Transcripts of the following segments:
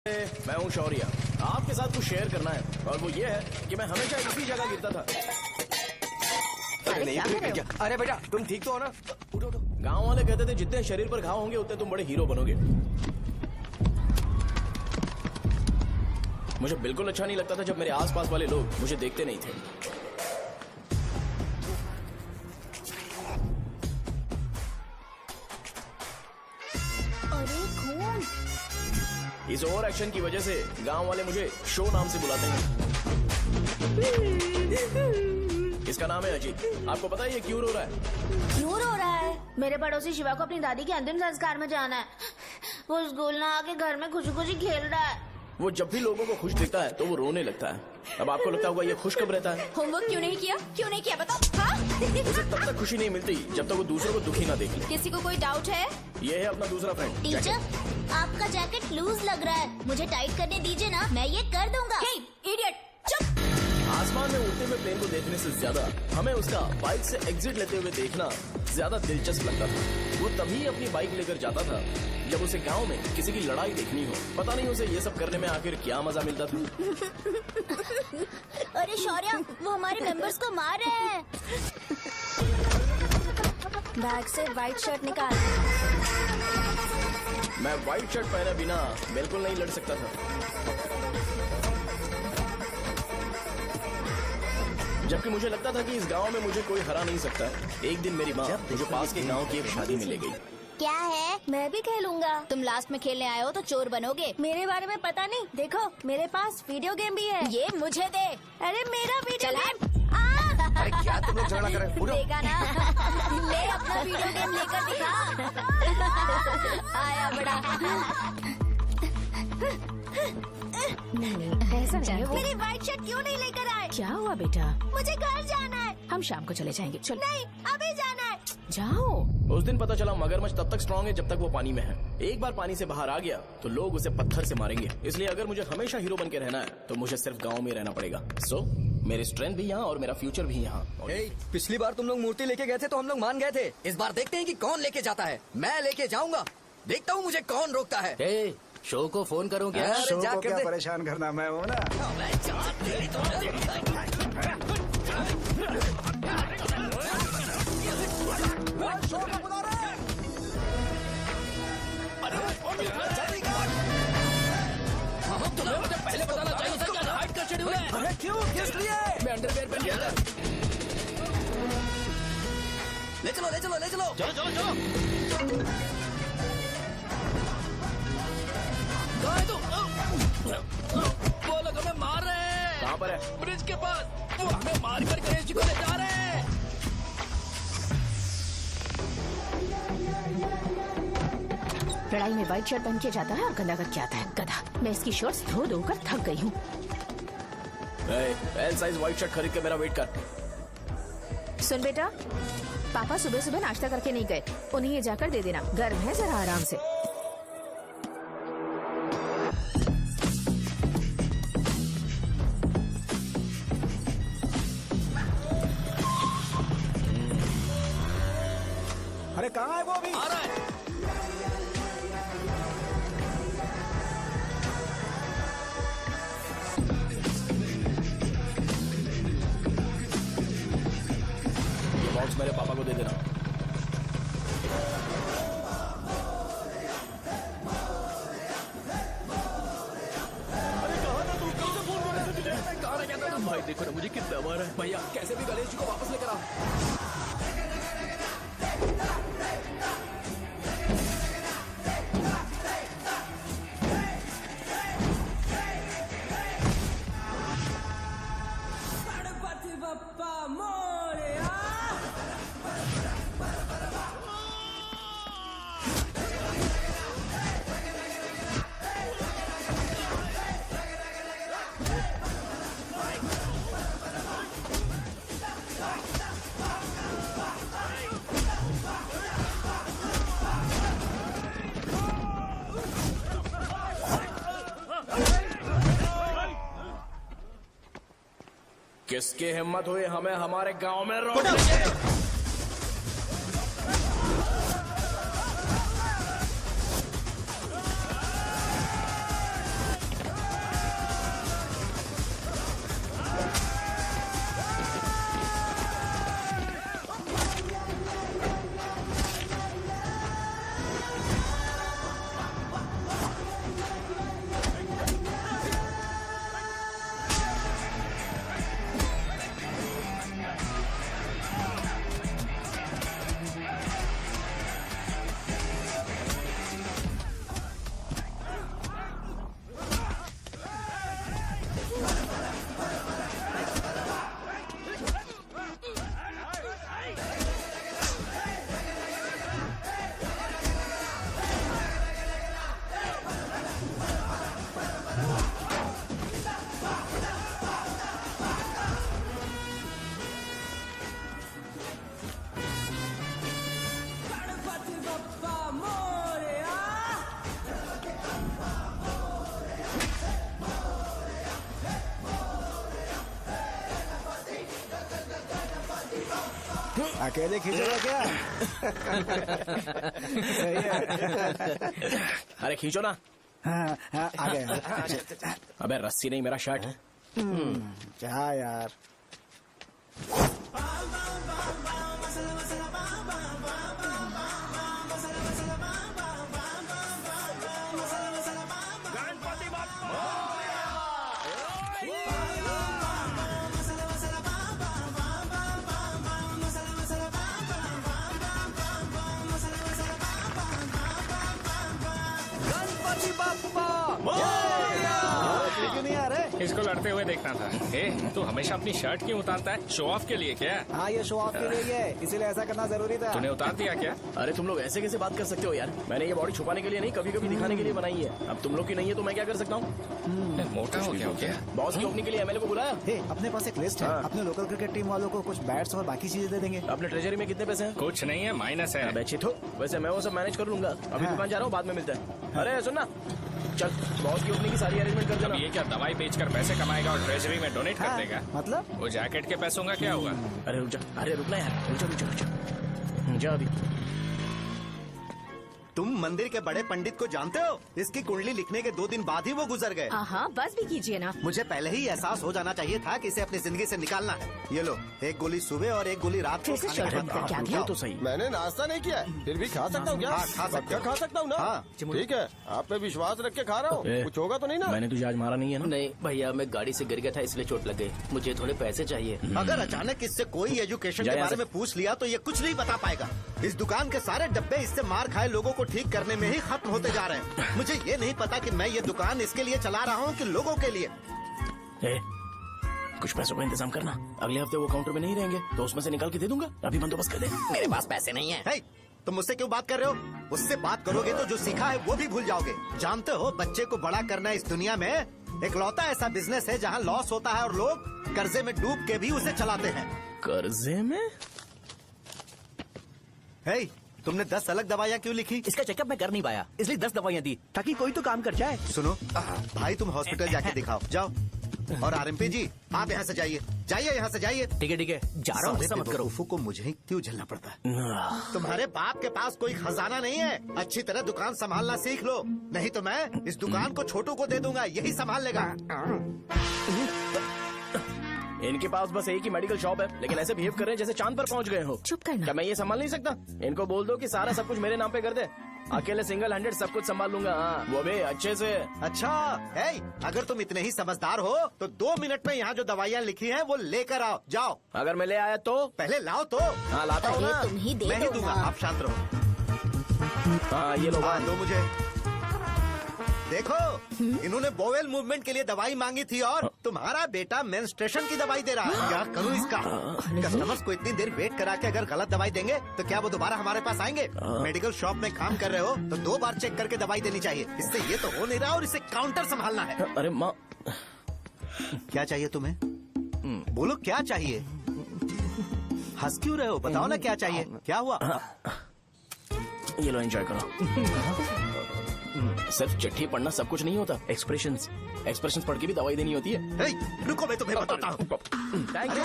मैं हूँ शौर्य। आपके साथ कुछ शेयर करना है और वो ये है कि मैं हमेशा इसी जगह गिरता था। अरे बेटा तुम ठीक तो हो ना? उठो उठो। गांव वाले कहते थे जितने शरीर पर घाव होंगे उतने तुम बड़े हीरो बनोगे। मुझे बिल्कुल अच्छा नहीं लगता था जब मेरे आसपास वाले लोग मुझे देखते नहीं थे। इस ओवर एक्शन की वजह से गांव वाले मुझे शो नाम से बुलाते हैं। इसका नाम है अजीत। आपको पता है ये क्यों रो रहा है? क्यों रो रहा है? मेरे पड़ोसी शिवा को अपनी दादी के अंतिम संस्कार में जाना है। वो स्कूल ना आके घर में खुशी खुशी खेल रहा है। वो जब भी लोगों को खुश दिखता है तो वो रोने लगता है। अब आपको लगता होगा ये खुश कब रहता है? होमवर्क क्यों नहीं किया? क्यों नहीं किया बताओ? हाँ? उसे तब तक खुशी नहीं मिलती जब तक वो दूसरों को दुखी ना देख ले। किसी को कोई डाउट है? ये है अपना दूसरा फ्रेंड। टीचर आपका जैकेट लूज लग रहा है, मुझे टाइट करने दीजिए ना, मैं ये कर दूंगा। हे इडियट, चुप। आसमान में उड़ते हुए प्लेन को देखने से ज्यादा हमें उसका बाइक से एग्जिट लेते हुए देखना ज्यादा दिलचस्प लगता था। वो तभी अपनी बाइक लेकर जाता था जब उसे गांव में किसी की लड़ाई देखनी हो। पता नहीं उसे ये सब करने में आखिर क्या मजा मिलता था। अरे शौर्य, वो हमारे मेंबर्स को मार रहे हैं। बैग से व्हाइट शर्ट निकाल। मैं व्हाइट शर्ट पहने बिना बिल्कुल नहीं लड़ सकता था, जबकि मुझे लगता था कि इस गांव में मुझे कोई हरा नहीं सकता। एक दिन मेरी माँ मुझे पास के गांव की एक शादी में ले गई। क्या है? मैं भी खेलूंगा। तुम लास्ट में खेलने आए हो तो चोर बनोगे। मेरे बारे में पता नहीं। देखो मेरे पास वीडियो गेम भी है। ये मुझे दे। अरे मेरा वीडियो गेम। अरे क्या तुम लोग झगड़ा कर रहे हो? देगा ना? ले अपना वीडियो गेम लेकर दिखा। आया बड़ा। नहीं ऐसा नहीं है। मेरी व्हाइट शर्ट क्यों नहीं लेकर आए? क्या हुआ बेटा? मुझे घर जाना है। हम शाम को चले जाएंगे। चल नहीं अभी जाना है। जाओ। उस दिन पता चला मगरमच्छ तब तक स्ट्रांग है जब तक वो पानी में है। एक बार पानी से बाहर आ गया तो लोग उसे पत्थर से मारेंगे। इसलिए अगर मुझे हमेशा हीरो बन के रहना है तो मुझे सिर्फ गाँव में रहना पड़ेगा। सो मेरी स्ट्रेंथ भी यहाँ और मेरा फ्यूचर भी यहाँ। पिछली बार तुम लोग मूर्ति लेके गए थे तो हम लोग मान गए थे। इस बार देखते हैं कि कौन लेके जाता है। मैं लेके जाऊंगा, देखता हूँ मुझे कौन रोकता है। शो को फोन करूं क्या? शो को क्या परेशान करना, मैं हूँ ना। पहले बताना चाहिए था क्या हाइट का शेड्यूल है। अरे क्यों? किस लिए? मैं अंडरवेयर पहन गया था। ले चलो ले चलो ले चलो। चलो चलो चलो। वो लोग हमें मार रहे हैं। कहाँ पर है? ब्रिज के पास। वो हमें मार कर गणेश जी को ले जा रहे हैं। लड़ाई में व्हाइट शर्ट पहन के जाता है और गंदा करके आता है। गधा। मैं इसकी शर्ट्स धो धोकर थक गई हूँ। एल साइज व्हाइट शर्ट खरीद के मेरा वेट कर। सुन बेटा, पापा सुबह सुबह नाश्ता करके नहीं गए। उन्हें ये जाकर दे देना। गर्म है, जरा आराम से। अरे कहाँ है वो अभी? आ रहा है। ये बॉक्स मेरे पापा को दे देना। भाई देखो ना मुझे कितना मारा है। भैया कैसे भी गणेश जी को वापस लेकर आओ। किसकी हिम्मत हुई हमें हमारे गांव में रोकने? अकेले खींचोगे क्या? सही है। अरे खींचो ना। हाँ, हाँ, आ गए। अबे रस्सी नहीं, मेरा शर्ट। क्या यार? गणपति बाप्पा। क्यों नहीं आ रहे? इसको लड़ते हुए देखना था। ए, तू हमेशा अपनी शर्ट क्यों उतारता है? शो ऑफ के लिए क्या? हाँ, ये शो ऑफ के लिए ही है, इसीलिए ऐसा करना जरूरी था। तूने उतार दिया क्या? अरे तुम लोग ऐसे कैसे बात कर सकते हो यार? मैंने ये बॉडी छुपाने के लिए नहीं, कभी कभी दिखाने के लिए बनाई है। अब तुम लोग की नहीं है तो मैं क्या कर सकता हूँ? मोटा हो गया हो क्या? बॉस की ओपनिंग के लिए एमएलए को बुलाया। हे, अपने पास एक लिस्ट है। हाँ। अपने लोकल क्रिकेट टीम वालों को कुछ बैट्स और बाकी चीजें दे देंगे। अपने ट्रेजरी में कितने पैसे हैं? कुछ नहीं है, माइनस है। अबे चिथो, वैसे मैं वो सब मैनेज कर लूंगा। अभी हाँ। दुकान जा रहा हूँ, बाद में मिलते हैं। अरे सुनना, चल बॉस की ओपनिंग की सारी अरेंजमेंट कर अब देना। ये क्या दवाई बेचकर पैसे कमाएगा और ट्रेजरी में डोनेट कर हाँ, देगा? मतलब? वो जैकेट के पैसों का क्या हुआ? अरे रुक जा, अरे रुकना यार, रुक जा अभी। तुम मंदिर के बड़े पंडित को जानते हो? इसकी कुंडली लिखने के 2 दिन बाद ही वो गुजर गए। हाँ, बस भी कीजिए ना। मुझे पहले ही एहसास हो जाना चाहिए था कि इसे अपनी जिंदगी से निकालना है। ये लो, एक गोली सुबह और एक गोली रात को फिर से खाने के शर्ट बाद का क्या खाओ। किया? तो सही। मैंने नाश्ता नहीं किया है, फिर भी खा सकता हूँ क्या? हाँ, खा सकते पक्का हो। खा सकता हूँ ना? हाँ। ठीक है, आप पे विश्वास रख के खा रहा हूँ। ए, कुछ होगा तो नहीं ना? मैंने तुझे आज मारा नहीं है ना? नहीं भैया, मैं गाड़ी से गिर गया था इसलिए चोट लग गई। मुझे थोड़े पैसे चाहिए। अगर अचानक इससे कोई एजुकेशन के जय बारे से। में पूछ लिया तो ये कुछ नहीं बता पाएगा। इस दुकान के सारे डब्बे इससे मार खाए लोगों को ठीक करने में ही खत्म होते जा रहे हैं। मुझे ये नहीं पता कि मैं ये दुकान इसके लिए चला रहा हूँ कि लोगों के लिए। ए, कुछ पैसों का इंतजाम करना। अगले हफ्ते वो काउंटर में नहीं रहेंगे तो उसमें से निकाल के दे दूंगा। अभी बंदोबस्त कर दे। मेरे पास पैसे नहीं है। हे, तुम मुझसे क्यों बात कर रहे हो? उससे बात करोगे तो जो सीखा है वो भी भूल जाओगे। जानते हो, बच्चे को बड़ा करना इस दुनिया में एकलौता ऐसा बिजनेस है जहाँ लॉस होता है और लोग कर्जे में डूब के भी उसे चलाते हैं। कर्जे में? हे, तुमने 10 अलग दवाइयाँ क्यों लिखी? इसका चेकअप मैं कर नहीं पाया, इसलिए 10 दवाइयाँ दी ताकि कोई तो काम कर जाए। सुनो भाई, तुम हॉस्पिटल जाके दिखाओ, जाओ। और आरएमपी जी, आप यहाँ से जाइए, जाइए यहाँ से जाइए। ठीक है, जा रहा हूँ, गुस्सा मत करो। बेवकूफों को मुझे ही क्यों झेलना पड़ता है? तुम्हारे बाप के पास कोई खजाना नहीं है। अच्छी तरह दुकान संभालना सीख लो, नहीं तो मैं इस दुकान को छोटू को दे दूंगा, यही संभाल लेगा। इनके पास बस एक ही मेडिकल शॉप है, लेकिन ऐसे बिहेव कर रहे हैं जैसे चांद पर पहुंच गए हो। चुप करना। क्या मैं ये संभाल नहीं सकता? इनको बोल दो कि सारा सब कुछ मेरे नाम पे कर दे। अकेले सिंगल हैंडेड सब कुछ संभाल लूंगा। हाँ, वो भी अच्छे से। अच्छा है, अगर तुम इतने ही समझदार हो तो 2 मिनट में यहाँ जो दवाइयाँ लिखी हैं वो लेकर आओ, जाओ। अगर मैं ले आया तो? पहले लाओ तो। हाँ लाता हूँ अरे ना। तुम ही दे मैं ही दो दूंगा, ना। आप शांत रहो। हाँ ये लो। हाँ, दो मुझे। देखो, इन्होंने बोवेल मूवमेंट के लिए दवाई मांगी थी और तुम्हारा बेटा मेंस्ट्रुएशन की दवाई दे रहा है। क्या करूं इसका? कस्टमर्स को इतनी देर वेट करा के अगर गलत दवाई देंगे तो क्या वो दोबारा हमारे पास आएंगे? मेडिकल शॉप में काम कर रहे हो तो 2 बार चेक करके दवाई देनी चाहिए। इससे ये तो हो नहीं रहा और इसे काउंटर संभालना है। अरे माँ, क्या चाहिए तुम्हें? बोलो क्या चाहिए? हंस क्यों रहे हो? बताओ ना क्या चाहिए? क्या हुआ? ये लो एंजॉय करो। सिर्फ चिट्ठी पढ़ना सब कुछ नहीं होता। एक्सप्रेशंस पढ़ के भी दवाई देनी होती है। हे, रुको, मैं तुम्हें बताता हूँ। Thank you.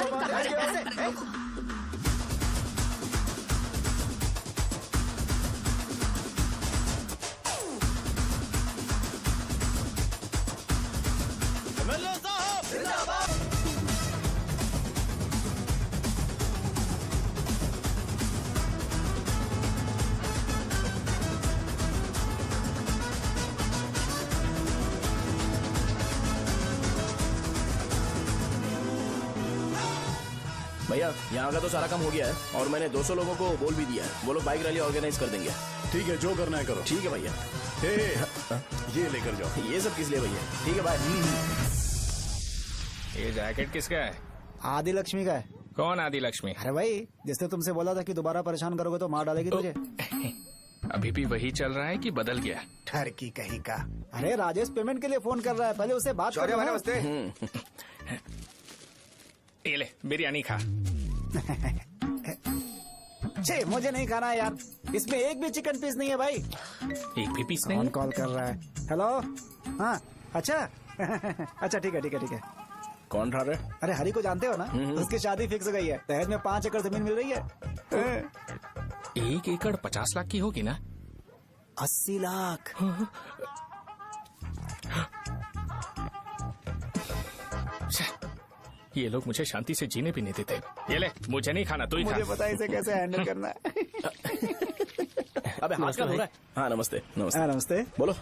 भैया यहाँ का तो सारा काम हो गया है और मैंने 200 लोगों को बोल भी दिया है। वो लोग बाइक रैली ऑर्गेनाइज कर देंगे। ठीक है, जो करना है करो। ठीक है भैया। ये लेकर जाओ। ये सब किस लिए भैया? ठीक है बाय। ये जैकेट किसका है? आदि लक्ष्मी का है। कौन आदि लक्ष्मी? अरे भाई, जिसने तुमसे बोला था कि दोबारा परेशान करोगे तो मार डालेगी तुझे। अभी भी वही चल रहा है कि बदल गया? ठरकी कहीं का। अरे राजेश पेमेंट के लिए फोन कर रहा है, पहले उससे बात करो। नमस्ते। ये ले बिरयानी खा। छे, मुझे नहीं खाना है यार, इसमें एक भी चिकन पीस नहीं है भाई। एक भी पीस नहीं? कौन कॉल कर रहा है? हेलो। हाँ अच्छा। अच्छा ठीक है ठीक है ठीक है। कौन रहा? अरे हरी को जानते हो ना? उसकी शादी फिक्स हो गई है। दहेज में 5 एकड़ जमीन मिल रही है। 1 एकड़ 50 लाख की होगी ना? 80 लाख। ये लोग मुझे शांति से जीने भी नहीं देते। ये ले, मुझे नहीं खाना, तू ही खा। मुझे पता है इसे कैसे हैंडल करना है। अबे हाथ का हो रहा है। हाँ नमस्ते। नमस्ते। नमस्ते। बोलो।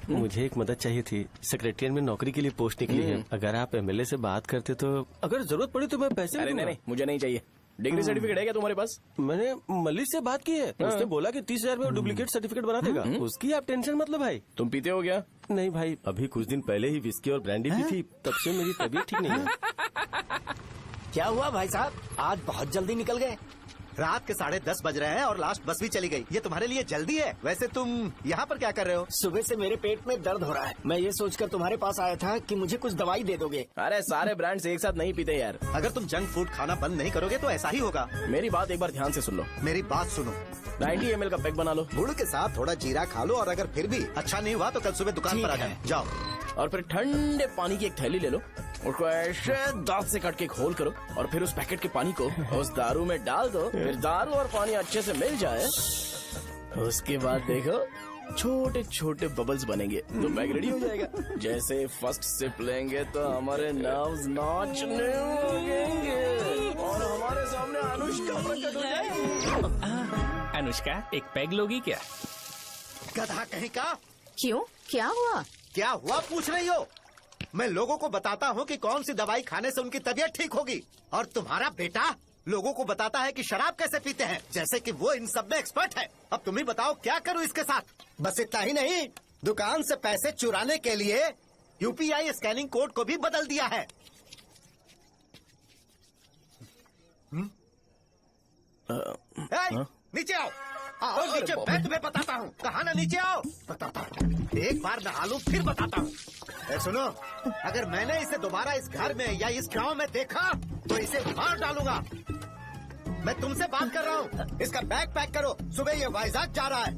मुझे एक मदद चाहिए थी। सेक्रेटरिएट में नौकरी के लिए पोस्ट निकली है। अगर आप एमएलए से बात करते तो अगर जरूरत पड़ी तो मैं पैसे अरे नहीं, मुझे नहीं चाहिए। डिग्री सर्टिफिकेट है क्या तुम्हारे पास? मैंने मलिक से बात की है। उसने बोला कि 30,000 में वो डुप्लीकेट सर्टिफिकेट बना देगा। उसकी आप टेंशन मत लो भाई। तुम पीते हो क्या? नहीं भाई, अभी कुछ दिन पहले ही विस्की और ब्रांडी पी थी, तब से मेरी तबीयत ठीक नहीं है। क्या हुआ भाई साहब, आज बहुत जल्दी निकल गए? रात के 10:30 बज रहे हैं और लास्ट बस भी चली गई। ये तुम्हारे लिए जल्दी है। वैसे तुम यहाँ पर क्या कर रहे हो? सुबह से मेरे पेट में दर्द हो रहा है। मैं ये सोचकर तुम्हारे पास आया था कि मुझे कुछ दवाई दे दोगे। अरे सारे ब्रांड्स एक साथ नहीं पीते यार। अगर तुम जंक फूड खाना बंद नहीं करोगे तो ऐसा ही होगा। मेरी बात एक बार ध्यान से सुन लो। मेरी बात सुनो। 90 ml का पैक बना लो। गुड़ के साथ थोड़ा जीरा खा लो और अगर फिर भी अच्छा नहीं हुआ तो कल सुबह दुकान पर आ जाओ। और फिर ठंडे पानी की एक थैली ले लो, उसको ऐसे दांत से काट के घोल करो और फिर उस पैकेट के पानी को उस दारू में डाल दो। फिर दारू और पानी अच्छे से मिल जाए, उसके बाद देखो छोटे छोटे बबल्स बनेंगे तो पैक रेडी हो जाएगा। जैसे फर्स्ट सिप लेंगे तो हमारे नर्व्स नाचने लगेंगे और हमारे सामने अनुष्का प्रकट हो जाएगी। अनुष्का, एक पैग लोगी क्या? गधा कहीं का। क्यों, क्या हुआ? क्या हुआ पूछ रही हो? मैं लोगों को बताता हूँ कि कौन सी दवाई खाने से उनकी तबीयत ठीक होगी, और तुम्हारा बेटा लोगों को बताता है कि शराब कैसे पीते हैं, जैसे कि वो इन सब में एक्सपर्ट है। अब तुम ही बताओ क्या करूँ इसके साथ? बस इतना ही नहीं, दुकान से पैसे चुराने के लिए यूपीआई स्कैनिंग कोड को भी बदल दिया है। नीचे आओ, आओ नीचे, मैं तुम्हें बताता हूँ। कहा ना नीचे आओ, बताता हूँ। एक बार नहा लूं फिर बताता हूँ। सुनो, अगर मैंने इसे दोबारा इस घर में या इस गांव में देखा तो इसे मार डालूंगा। मैं तुमसे बात कर रहा हूँ। इसका बैग पैक करो, सुबह ये वाइजाग जा रहा है।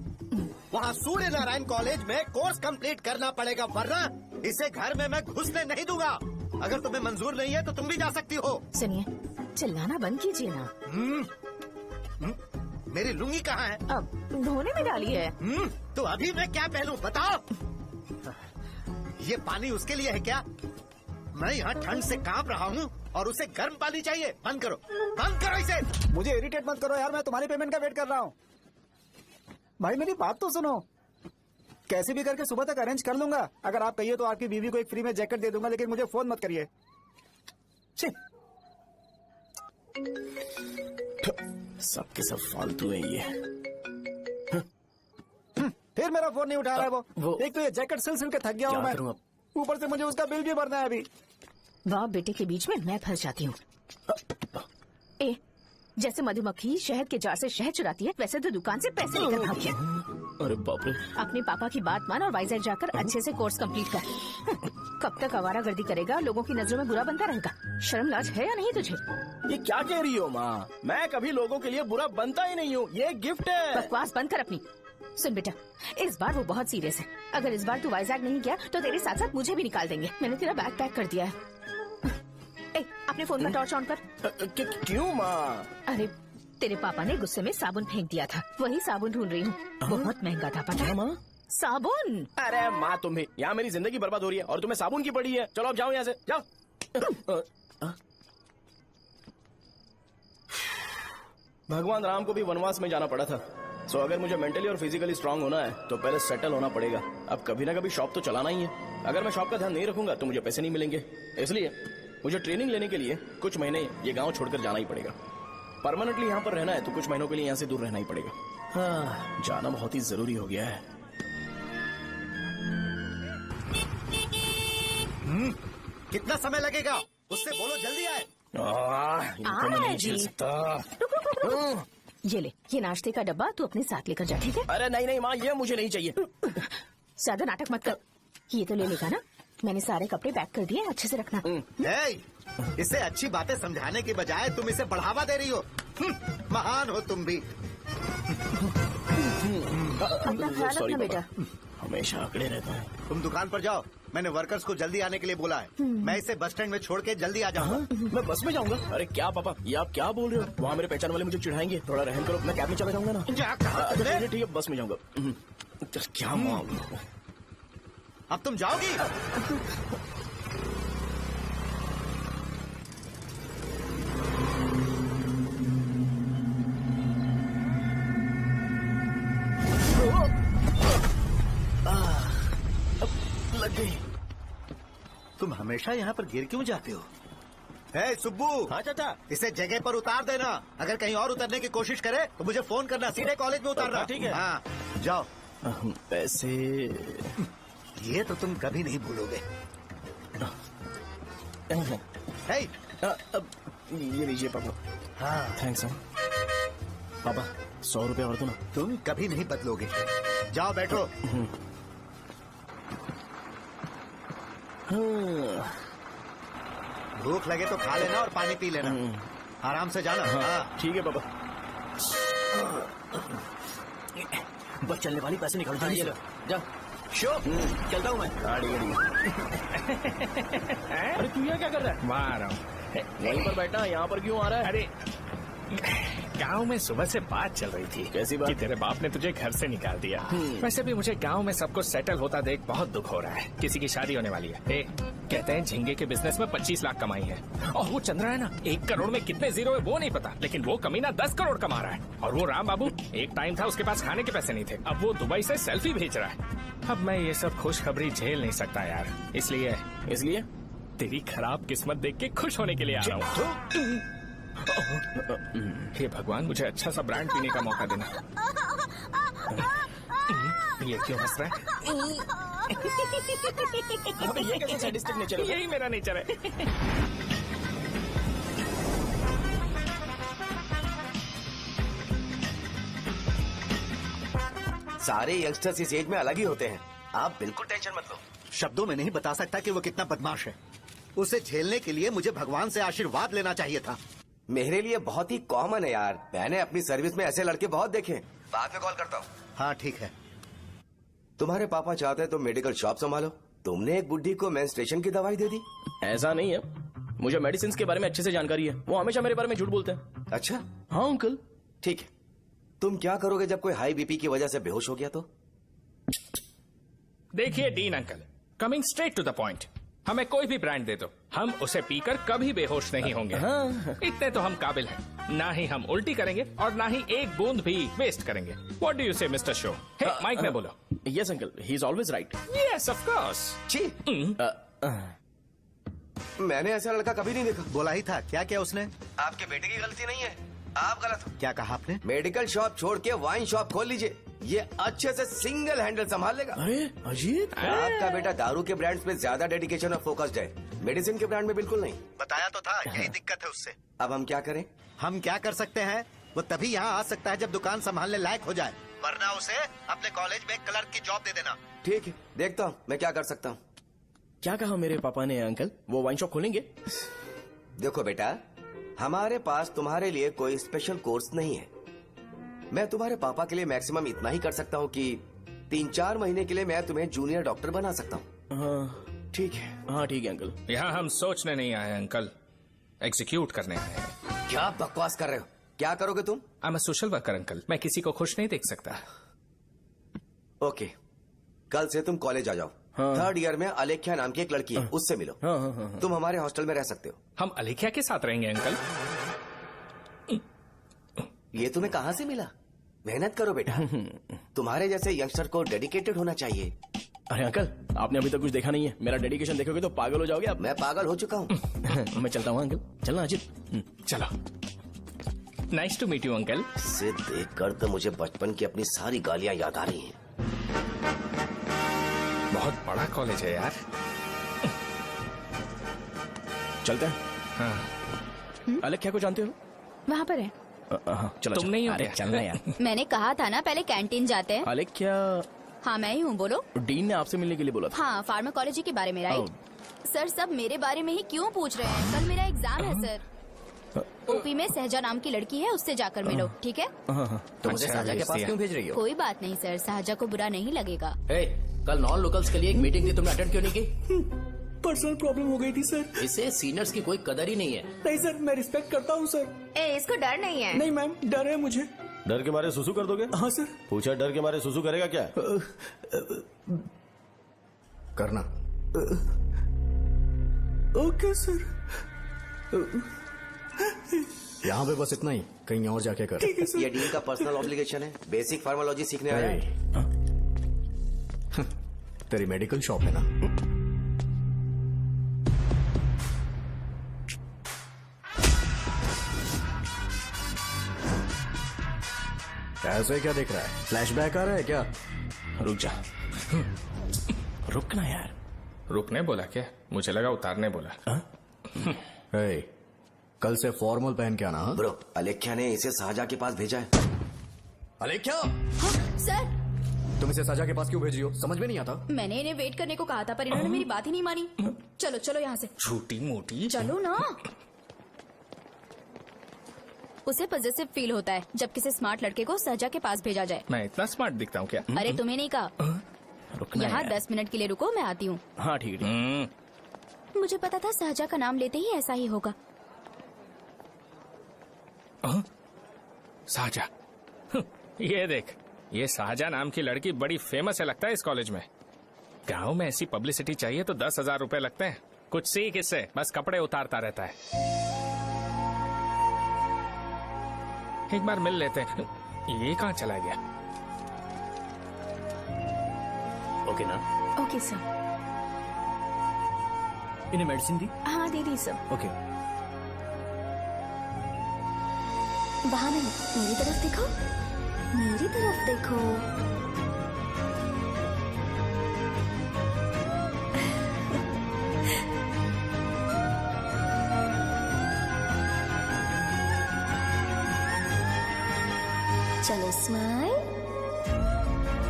वहाँ सूर्य नारायण कॉलेज में कोर्स कंप्लीट करना पड़ेगा, वरना इसे घर में मैं घुसने नहीं दूंगा। अगर तुम्हें मंजूर नहीं है तो तुम भी जा सकती हो। सुनिए, चिल्लाना बंद कीजिए ना। मेरी लुंगी कहाँ है? अब धोने में डाली है। तो अभी मैं क्या पहनूं बताओ? ये पानी उसके लिए है क्या? मैं यहाँ ठंड से कांप रहा हूँ और उसे गर्म पानी चाहिए। बंद करो, बंद करो इसे। मुझे इरिटेट मत करो यार, मैं तुम्हारी पेमेंट का वेट कर रहा हूँ। भाई मेरी बात तो सुनो, कैसे भी करके सुबह तक अरेंज कर लूंगा। अगर आप कहिए तो आपकी बीवी को एक फ्री में जैकेट दे दूंगा, लेकिन मुझे फोन मत करिए। सबके सब फालतू है ये। फिर मेरा फोन नहीं उठा रहा है वो। एक तो ये जैकेट सिल सिल के थक गया हूँ मैं, ऊपर से मुझे उसका बिल भी भरना है अभी। बाप बेटे के बीच में मैं फंस जाती हूँ। ए, जैसे मधुमक्खी शहद के जार से शहद चुराती है, वैसे तो दुकान से पैसे लेकर भाग गया। अरे बाप रे। अपने पापा की बात मान और वाइजैक जाकर अच्छे से कोर्स कंप्लीट कर। कब तक आवारागर्दी करेगा, लोगों की नजरों में बुरा बनता रहेगा। शर्म लाज है या नहीं तुझे? ये क्या कह रही हो माँ? मैं कभी लोगों के लिए बुरा बनता ही नहीं हूँ, ये गिफ्ट है। बकवास बंद कर अपनी। सुन बेटा, इस बार वो बहुत सीरियस है। अगर इस बार तू वाइजैक नहीं गया तो तेरे साथ साथ मुझे भी निकाल देंगे। मैंने तेरा बैग पैक कर दिया है। ए, अपने फोन का टॉर्च ऑन कर। क्यों माँ? अरे तेरे पापा ने गुस्से में साबुन फेंक दिया था, वही साबुन ढूंढ रही हूँ। बहुत महंगा था, पता है माँ? साबुन। अरे माँ तुम भी, यहाँ मेरी जिंदगी बर्बाद हो रही है और तुम्हें साबुन की पड़ी है। चलो अब जाओ यहाँ से, जाओ। भगवान राम को भी वनवास में जाना पड़ा था। सो अगर मुझे मेंटली और फिजिकली स्ट्रांग होना है तो पहले सेटल होना पड़ेगा। अब कभी ना कभी शॉप तो चलाना ही है। अगर मैं शॉप का ध्यान नहीं रखूंगा तो मुझे पैसे नहीं मिलेंगे। इसलिए मुझे ट्रेनिंग लेने के लिए कुछ महीने ये गांव छोड़कर जाना ही पड़ेगा। परमानेंटली यहाँ पर रहना है तो कुछ महीनों के लिए यहाँ से दूर रहना ही पड़ेगा। हाँ, जाना बहुत ही जरूरी हो गया है। कितना समय लगेगा? उससे बोलो जल्दी आए। इनको मैं नहीं झेल सकता। ये ले, ये नाश्ते का डब्बा तू अपने साथ लेकर जा, ठीक है? अरे नहीं नहीं माँ, ये मुझे नहीं चाहिए। ज्यादा नाटक मत कर, ये तो ले लेगा ना? मैंने सारे कपड़े पैक कर दिए, अच्छे से रखना। इसे अच्छी बातें समझाने की बजाय तुम इसे बढ़ावा दे रही हो। महान हो तुम भी। अपना ख्याल रखना बेटा। हमेशा आंकड़े रहता है। तुम दुकान पर जाओ, मैंने वर्कर्स को जल्दी आने के लिए बोला है। मैं इसे बस स्टैंड में छोड़ के जल्दी आ जाऊंगा। मैं बस में जाऊंगा? अरे क्या पापा, ये आप क्या बोल रहे हो? वहाँ मेरे पहचान वाले मुझे चिढ़ाएंगे। थोड़ा रहम करो, मैं कैब में चला जाऊंगा ना। अच्छा ठीक है, बस में जाऊंगा। क्या मामला? अब तुम जाओगी? लग गई। तुम हमेशा यहाँ पर गिर क्यों जाते हो? हे सुब्बू। हाँ चाचा। इसे जगह पर उतार देना। अगर कहीं और उतरने की कोशिश करे तो मुझे फोन करना, सीधे कॉलेज में उतारना। ठीक है। हाँ जाओ। पैसे ये तो तुम कभी नहीं भूलोगे। हे, ये लीजिए पापा। हाँ थैंक्स पापा, 100 रुपए और दो ना। तुम कभी नहीं बदलोगे। जाओ बैठो। भूख लगे तो खा लेना और पानी पी लेना। आराम से जाना। हाँ ठीक है पापा। बस चलने वाली पैसे निकाल दो। जा शो चलता हूँ मैं। अरे तू यहाँ क्या कर रहा है? वहाँ रहा हूँ। वहीं पर बैठा, यहाँ पर क्यों आ रहा है? अरे गांव में सुबह से बात चल रही थी। कैसी बात? कि तेरे बाप ने तुझे घर से निकाल दिया। वैसे भी मुझे गांव में सबको सेटल होता देख बहुत दुख हो रहा है। किसी की शादी होने वाली है। कहते हैं झींगे के बिजनेस में 25 लाख कमाई है। और वो चंद्रा है ना, 1 करोड़ में कितने जीरो है वो नहीं पता, लेकिन वो कमीना 10 करोड़ कमा रहा है। और वो राम बाबू, एक टाइम था उसके पास खाने के पैसे नहीं थे, अब वो दुबई से सेल्फी भेज रहा है। अब मैं ये सब खुशखबरी झेल नहीं सकता यार, इसलिए तेरी खराब किस्मत देख के खुश होने के लिए आ रहा हूँ। हे भगवान, मुझे अच्छा सा ब्रांड पीने का मौका देना। ये क्यों हंस रहा है? ये कैसे सैडिस्टिक नेचर है? यही मेरा नेचर है। सारे यंगस्टर्स इस एज में अलग ही होते हैं। आप बिल्कुल टेंशन मत लो। शब्दों में नहीं बता सकता कि वो कितना बदमाश है। उसे झेलने के लिए मुझे भगवान से आशीर्वाद लेना चाहिए था। मेरे लिए बहुत ही कॉमन है यार। मैंने अपनी सर्विस में ऐसे लड़के बहुत देखे। बाद में कॉल करता हूँ। हाँ ठीक है। तुम्हारे पापा चाहते हैं तुम मेडिकल शॉप संभालो। तुमने एक बुढ़ी को मेंस्ट्रुएशन की दवाई दे दी। ऐसा नहीं है, मुझे मेडिसिन के बारे में अच्छे से जानकारी है। वो हमेशा मेरे बारे में झूठ बोलते हैं। अच्छा हाँ अंकल। ठीक है, तुम क्या करोगे जब कोई हाई बीपी की वजह से बेहोश हो गया तो? देखिए Dean uncle, coming straight to the point, हमें कोई भी ब्रांड दे दो, हम उसे पीकर कभी बेहोश नहीं होंगे। इतने तो हम काबिल हैं। ना ही हम उल्टी करेंगे और ना ही एक बूंद भी वेस्ट करेंगे। व्हाट डू यू से मिस्टर शो? हे माइक में बोलो। Yes uncle, he is always right. Yes of course. मैंने ऐसा लड़का कभी नहीं देखा। बोला ही था। क्या क्या उसने? आपके बेटे की गलती नहीं है, आप गलत हो। क्या कहा आपने? मेडिकल शॉप छोड़ के वाइन शॉप खोल लीजिए, ये अच्छे से सिंगल हैंडल संभाल लेगा। अरे अजीब। आपका बेटा दारू के ब्रांड्स पे ज्यादा डेडिकेशन और फोकस्ड है, मेडिसिन के ब्रांड में बिल्कुल नहीं। बताया तो था, यही दिक्कत है उससे। अब हम क्या करें? हम क्या कर सकते हैं? वो तभी यहाँ आ सकता है जब दुकान संभालने लायक हो जाए, वरना उसे अपने कॉलेज में क्लर्क की जॉब दे देना। ठीक है, देखता हूँ मैं क्या कर सकता हूँ। क्या कहा मेरे पापा ने अंकल? वो वाइन शॉप खोलेंगे? देखो बेटा, हमारे पास तुम्हारे लिए कोई स्पेशल कोर्स नहीं है। मैं तुम्हारे पापा के लिए मैक्सिमम इतना ही कर सकता हूँ कि 3-4 महीने के लिए मैं तुम्हें जूनियर डॉक्टर बना सकता हूँ। हाँ ठीक है। हाँ ठीक है अंकल। यहाँ हम सोचने नहीं आए अंकल, एग्जीक्यूट करने आए हैं। क्या बकवास कर रहे हो? क्या करोगे तुम? I am a social worker uncle, मैं किसी को खुश नहीं देख सकता। ओके, कल से तुम कॉलेज आ जाओ। हाँ। 3rd ईयर में अलेख्या नाम की एक लड़की है, उससे मिलो। हाँ, हाँ, हाँ, हाँ। तुम हमारे हॉस्टल में रह सकते हो। हम अलेख्या के साथ रहेंगे अंकल। ये तुम्हें कहाँ से मिला? मेहनत करो बेटा, तुम्हारे जैसे यंगस्टर को डेडिकेटेड होना चाहिए। अरे अंकल, आपने अभी तक कुछ देखा नहीं है। मेरा डेडिकेशन देखोगे तो पागल हो जाओगे आप। मैं पागल हो चुका हूँ। मैं चलता हूँ अंकल। चलना अजित। चलो, nice to meet you uncle. इसे देखकर तो मुझे बचपन की अपनी सारी गालियाँ याद आ रही हैं। बहुत बड़ा कॉलेज है यार। चलते हैं। हाँ। अलेख्या को जानते हो? वहाँ पर है। चलो तुम नहीं हो अरे क्या? चलना यार। मैंने कहा था ना पहले कैंटीन जाते हैं। अलेख्या, हाँ मैं ही हूँ, बोलो। डीन ने आपसे मिलने के लिए बोला था। हाँ, फार्माकोलॉजी के बारे में, राइट? सर सब मेरे बारे में ही क्यों पूछ रहे हैं? कल मेरा एग्जाम है सर। ओपी में सहजा नाम की लड़की है, उससे जाकर मिलो, ठीक है? तो मुझे अच्छा, साजा के भेज पास दिया। क्यों भेज रही हो? कोई बात नहीं सर, सहजा को बुरा नहीं लगेगा। कल नॉन लोकल्स के लिए एक मीटिंग थी, तुमने अटेंड क्यों नहीं की? पर्सनल प्रॉब्लम हो गई थी सर। इससे सीनियर्स की कोई कदर ही नहीं है। नहीं सर, मैं रिस्पेक्ट करता हूँ सर। इसको डर नहीं है। नहीं मैम, डर है मुझे। डर के मारे सुसु कर दोगे? हाँ सर। पूछा डर के मारे सुसु करेगा क्या? करना। Okay sir. यहाँ पे बस इतना ही, कहीं और जाके कर। ये डीन का पर्सनल ऑब्लिगेशन है, बेसिक फार्मोलॉजी सीखने आया है। तेरी मेडिकल शॉप है ना? ऐसे क्या देख रहा है? फ्लैशबैक आ रहा है क्या? रुक जा। रुकना यार। रुकने बोला क्या? मुझे लगा उतारने बोला। hey, कल से फॉर्मल पहन के आना। ब्रो, अलेख्या ने इसे शाहजहां के पास भेजा है। अलेख्या! हाँ, सर। तुम इसे शाहजहां के पास क्यों भेजी हो? समझ में नहीं आता। मैंने इन्हें वेट करने को कहा था, पर इन्होंने मेरी बात ही नहीं मानी। चलो चलो यहाँ से। छोटी मोटी। चलो ना। उसे पॉजिटिव फील होता है जब किसी स्मार्ट लड़के को शाहजहां के पास भेजा जाए। मैं इतना स्मार्ट दिखता हूँ क्या? अरे तुम्हें नहीं कहा। रुकना यहाँ यार। 10 मिनट के लिए रुको, मैं आती हूँ। हाँ ठीक है। मुझे पता था शाहजहां का नाम लेते ही ऐसा ही होगा। शाहजहां। ये देख, ये शाहजहां नाम की लड़की बड़ी फेमस है लगता है इस कॉलेज में। गांव में ऐसी पब्लिसिटी चाहिए तो 10,000 रुपए लगते हैं। कुछ सीख इससे, बस कपड़े उतारता रहता है। एक बार मिल लेते हैं। ये कहाँ चला गया? ओके ना? Okay sir. इन्हें मेडिसिन दी? हाँ दे दी सर। ओके। वहाँ नहीं, मेरी तरफ देखो, मेरी तरफ देखो। चलो स्माइल,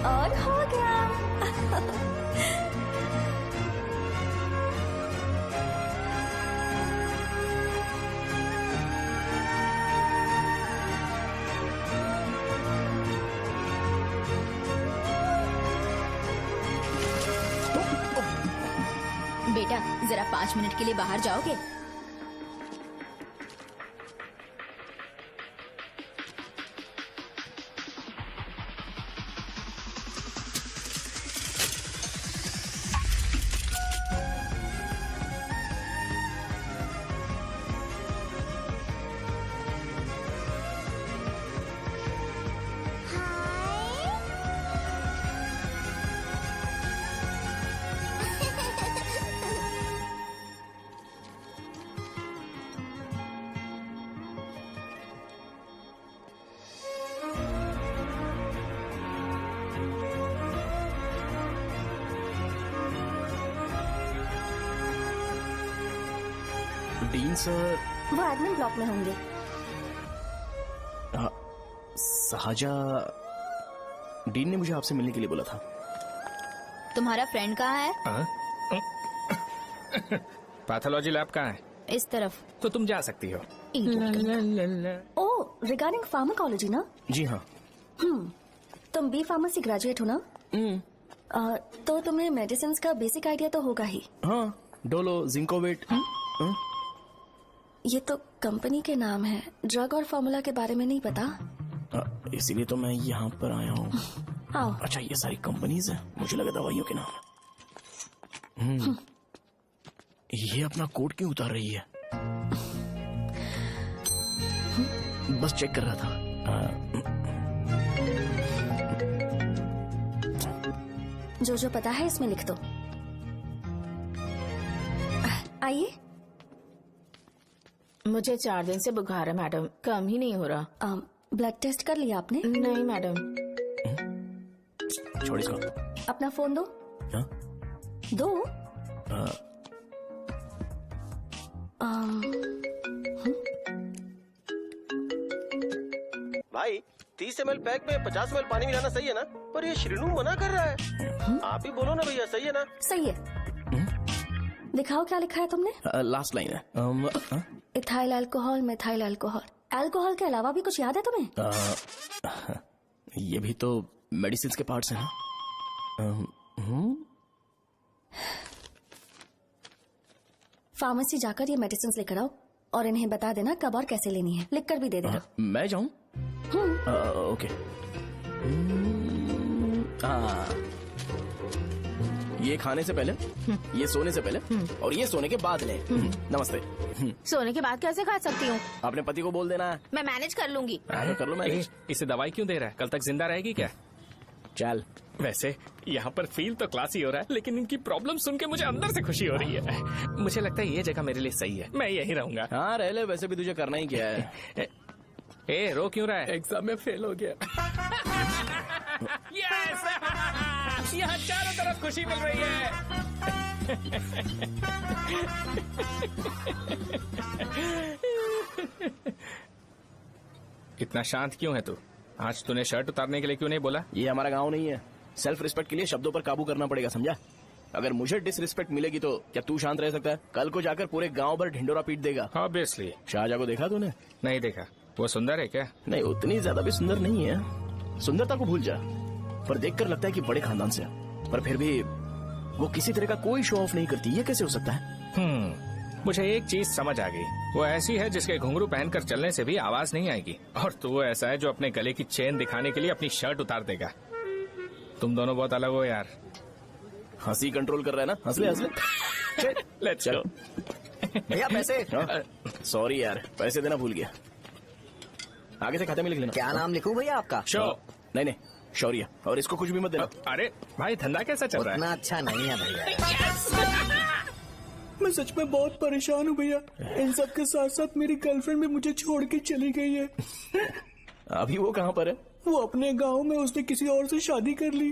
और हो गया। बेटा, जरा 5 मिनट के लिए बाहर जाओगे? Dean sir. वो एडमिन ब्लॉक में होंगे। शाहजहां, डीन ने मुझे आपसे मिलने के लिए बोला था। तुम्हारा फ्रेंड कहाँ है? पैथोलॉजी लैब कहाँ है? इस तरफ। तो तुम जा सकती हो। ओ, रिगार्डिंग फार्माकोलॉजी ना? जी हाँ। तुम बी फार्मेसी ग्रेजुएट हो ना? तो तुम्हें मेडिसिन का बेसिक आइडिया तो होगा ही। हाँ, डोलो, जिंकोवेट। ये तो कंपनी के नाम है, ड्रग और फॉर्मूला के बारे में नहीं पता। इसीलिए तो मैं यहाँ पर आया हूँ। आओ। अच्छा, ये सारी कंपनीज है, मुझे लगा दवाइयों के नाम। ये अपना कोट क्यों उतार रही है? बस चेक कर रहा था। जो जो पता है इसमें लिख दो। आइए। मुझे 4 दिन से बुखार है मैडम, कम ही नहीं हो रहा। ब्लड टेस्ट कर लिया आपने? नहीं मैडम। छोड़ इसको। अपना फोन दो। हाँ? दो। भाई 30 ml पैक में 50 ml पानी मिलाना सही है ना? पर ये श्रीनू मना कर रहा है। आप ही बोलो ना भैया, सही है ना? सही है। दिखाओ क्या लिखा है तुमने? लास्ट लाइन है। Ethyl alcohol, methyl alcohol. Alcohol के अलावा भी कुछ याद है तुम्हें? ये भी तो मेडिसिन के पार्ट्स हैं ना? फार्मेसी जाकर ये मेडिसिन लेकर आओ और इन्हें बता देना कब और कैसे लेनी है, लिख कर भी दे देना। मैं जाऊं? ओके। ये खाने से पहले, ये सोने से पहले और ये सोने के बाद ले। नमस्ते। सोने के बाद कैसे खा सकती हूँ? अपने पति को बोल देना। मैं मैनेज कर लूंगी। कर लो मैनेज। इसे दवाई क्यों दे रहा है? कल तक जिंदा रहेगी क्या? चल। वैसे यहाँ पर फील तो क्लासी हो रहा है, लेकिन इनकी प्रॉब्लम सुन के मुझे अंदर से खुशी हो रही है। मुझे लगता है ये जगह मेरे लिए सही है, मैं यहीं रहूंगा। हाँ रह ले, वैसे भी तुझे करना ही क्या है। ए रो क्यों रहा है? एग्जाम में फेल हो गया। यस! यहाँ चारों तरफ खुशी मिल रही है। इतना शांत क्यों है तू? आज तूने शर्ट उतारने के लिए क्यों नहीं बोला? ये हमारा गांव नहीं है। सेल्फ रिस्पेक्ट के लिए शब्दों पर काबू करना पड़ेगा, समझा? अगर मुझे डिसरिस्पेक्ट मिलेगी तो क्या तू शांत रह सकता है? कल को जाकर पूरे गांव भर ढिंडोरा पीट देगा। ऑब्वियसली। शाहजहां को देखा तूने? नहीं देखा। वो सुंदर है क्या? नहीं, उतनी ज्यादा भी सुंदर नहीं है। सुंदरता को भूल जा, पर देखकर लगता है कि बड़े खानदान से है। पर फिर भी वो किसी तरह का कोई शो ऑफ नहीं करती। ये कैसे हो सकता है? मुझे एक चीज समझ आ गई। वो ऐसी है जिसके घुंघरू पहनकर चलने से भी आवाज नहीं आएगी, और तू ऐसा है जो अपने गले की चेन दिखाने के लिए अपनी शर्ट उतार देगा। तुम दोनों बहुत अलग हो यार। हंसी कंट्रोल कर रहा है ना? हंस ले, हंस ले। Let's go. भैया पैसे। सॉरी यार, पैसे देना भूल गया। आगे से खाते में लिख लेना। क्या नाम लिखूं भैया आपका? शो। नहीं, शौर्य। और इसको कुछ भी मत देना। अरे भाई, धंधा कैसा चल रहा है? उतना अच्छा नहीं है भैया। मैं सच में बहुत परेशान हूँ भैया। इन सब के साथ साथ मेरी गर्लफ्रेंड भी मुझे छोड़ के चली गई है। अभी वो कहाँ पर है? वो अपने गांव में, उसने किसी और से शादी कर ली।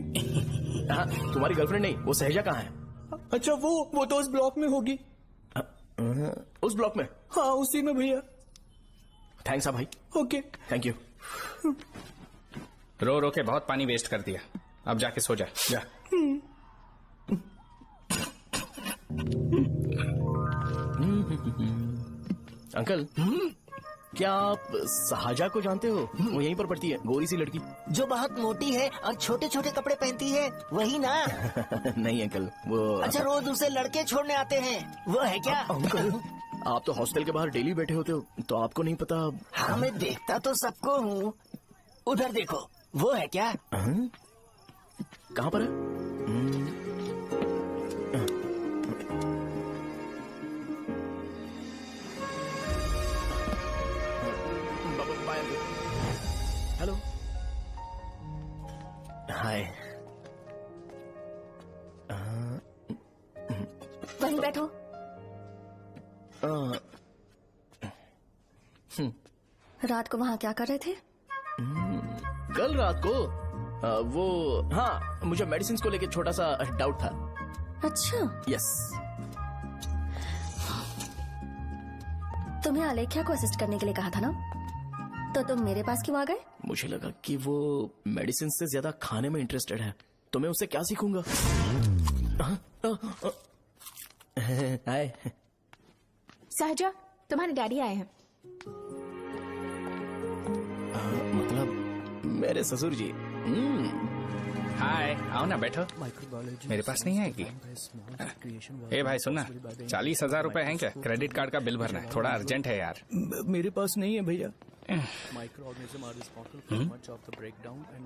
हाँ, तुम्हारी गर्लफ्रेंड नहीं, वो सहजा कहाँ है? अच्छा, वो तो उस ब्लॉक में होगी। उस ब्लॉक में? हाँ, उसी में भैया। थैंक्स भाई। Okay, thank you. रो रो के बहुत पानी वेस्ट कर दिया, अब जाके सो जा। जा। अंकल, क्या आप शाहजहां को जानते हो? वो यहीं पर पढ़ती है, गोरी सी लड़की जो बहुत मोटी है और छोटे छोटे कपड़े पहनती है, वही ना? नहीं अंकल, वो अच्छा, रोज उसे लड़के छोड़ने आते हैं, वो है क्या? अंकल, आप तो हॉस्टल के बाहर डेली बैठे होते हो, तो आपको नहीं पता? हाँ, मैं देखता तो सबको हूँ। उधर देखो, वो है क्या? कहाँ पर है? हेलो, हाय। वहीं बैठो। रात को वहाँ क्या कर रहे थे? कल रात को वो, हाँ, मुझे मेडिसिन को लेके छोटा सा डाउट था। अच्छा। यस। तुम्हें आलेख्या को असिस्ट करने के लिए कहा था ना, तो तुम मेरे पास क्यों आ गए? मुझे लगा कि वो मेडिसिन से ज्यादा खाने में इंटरेस्टेड है, तो मैं उससे क्या सीखूंगा? हाय। सहजा, तुम्हारे डैडी आए हैं। मतलब मेरे ससुर जी। हाय, आओ ना, बैठो। मेरे पास नहीं आएगी? ए भाई सुनना, 40,000 रुपए हैं क्या? क्रेडिट कार्ड का बिल भरना है, थोड़ा अर्जेंट है यार। मेरे पास नहीं है भैया।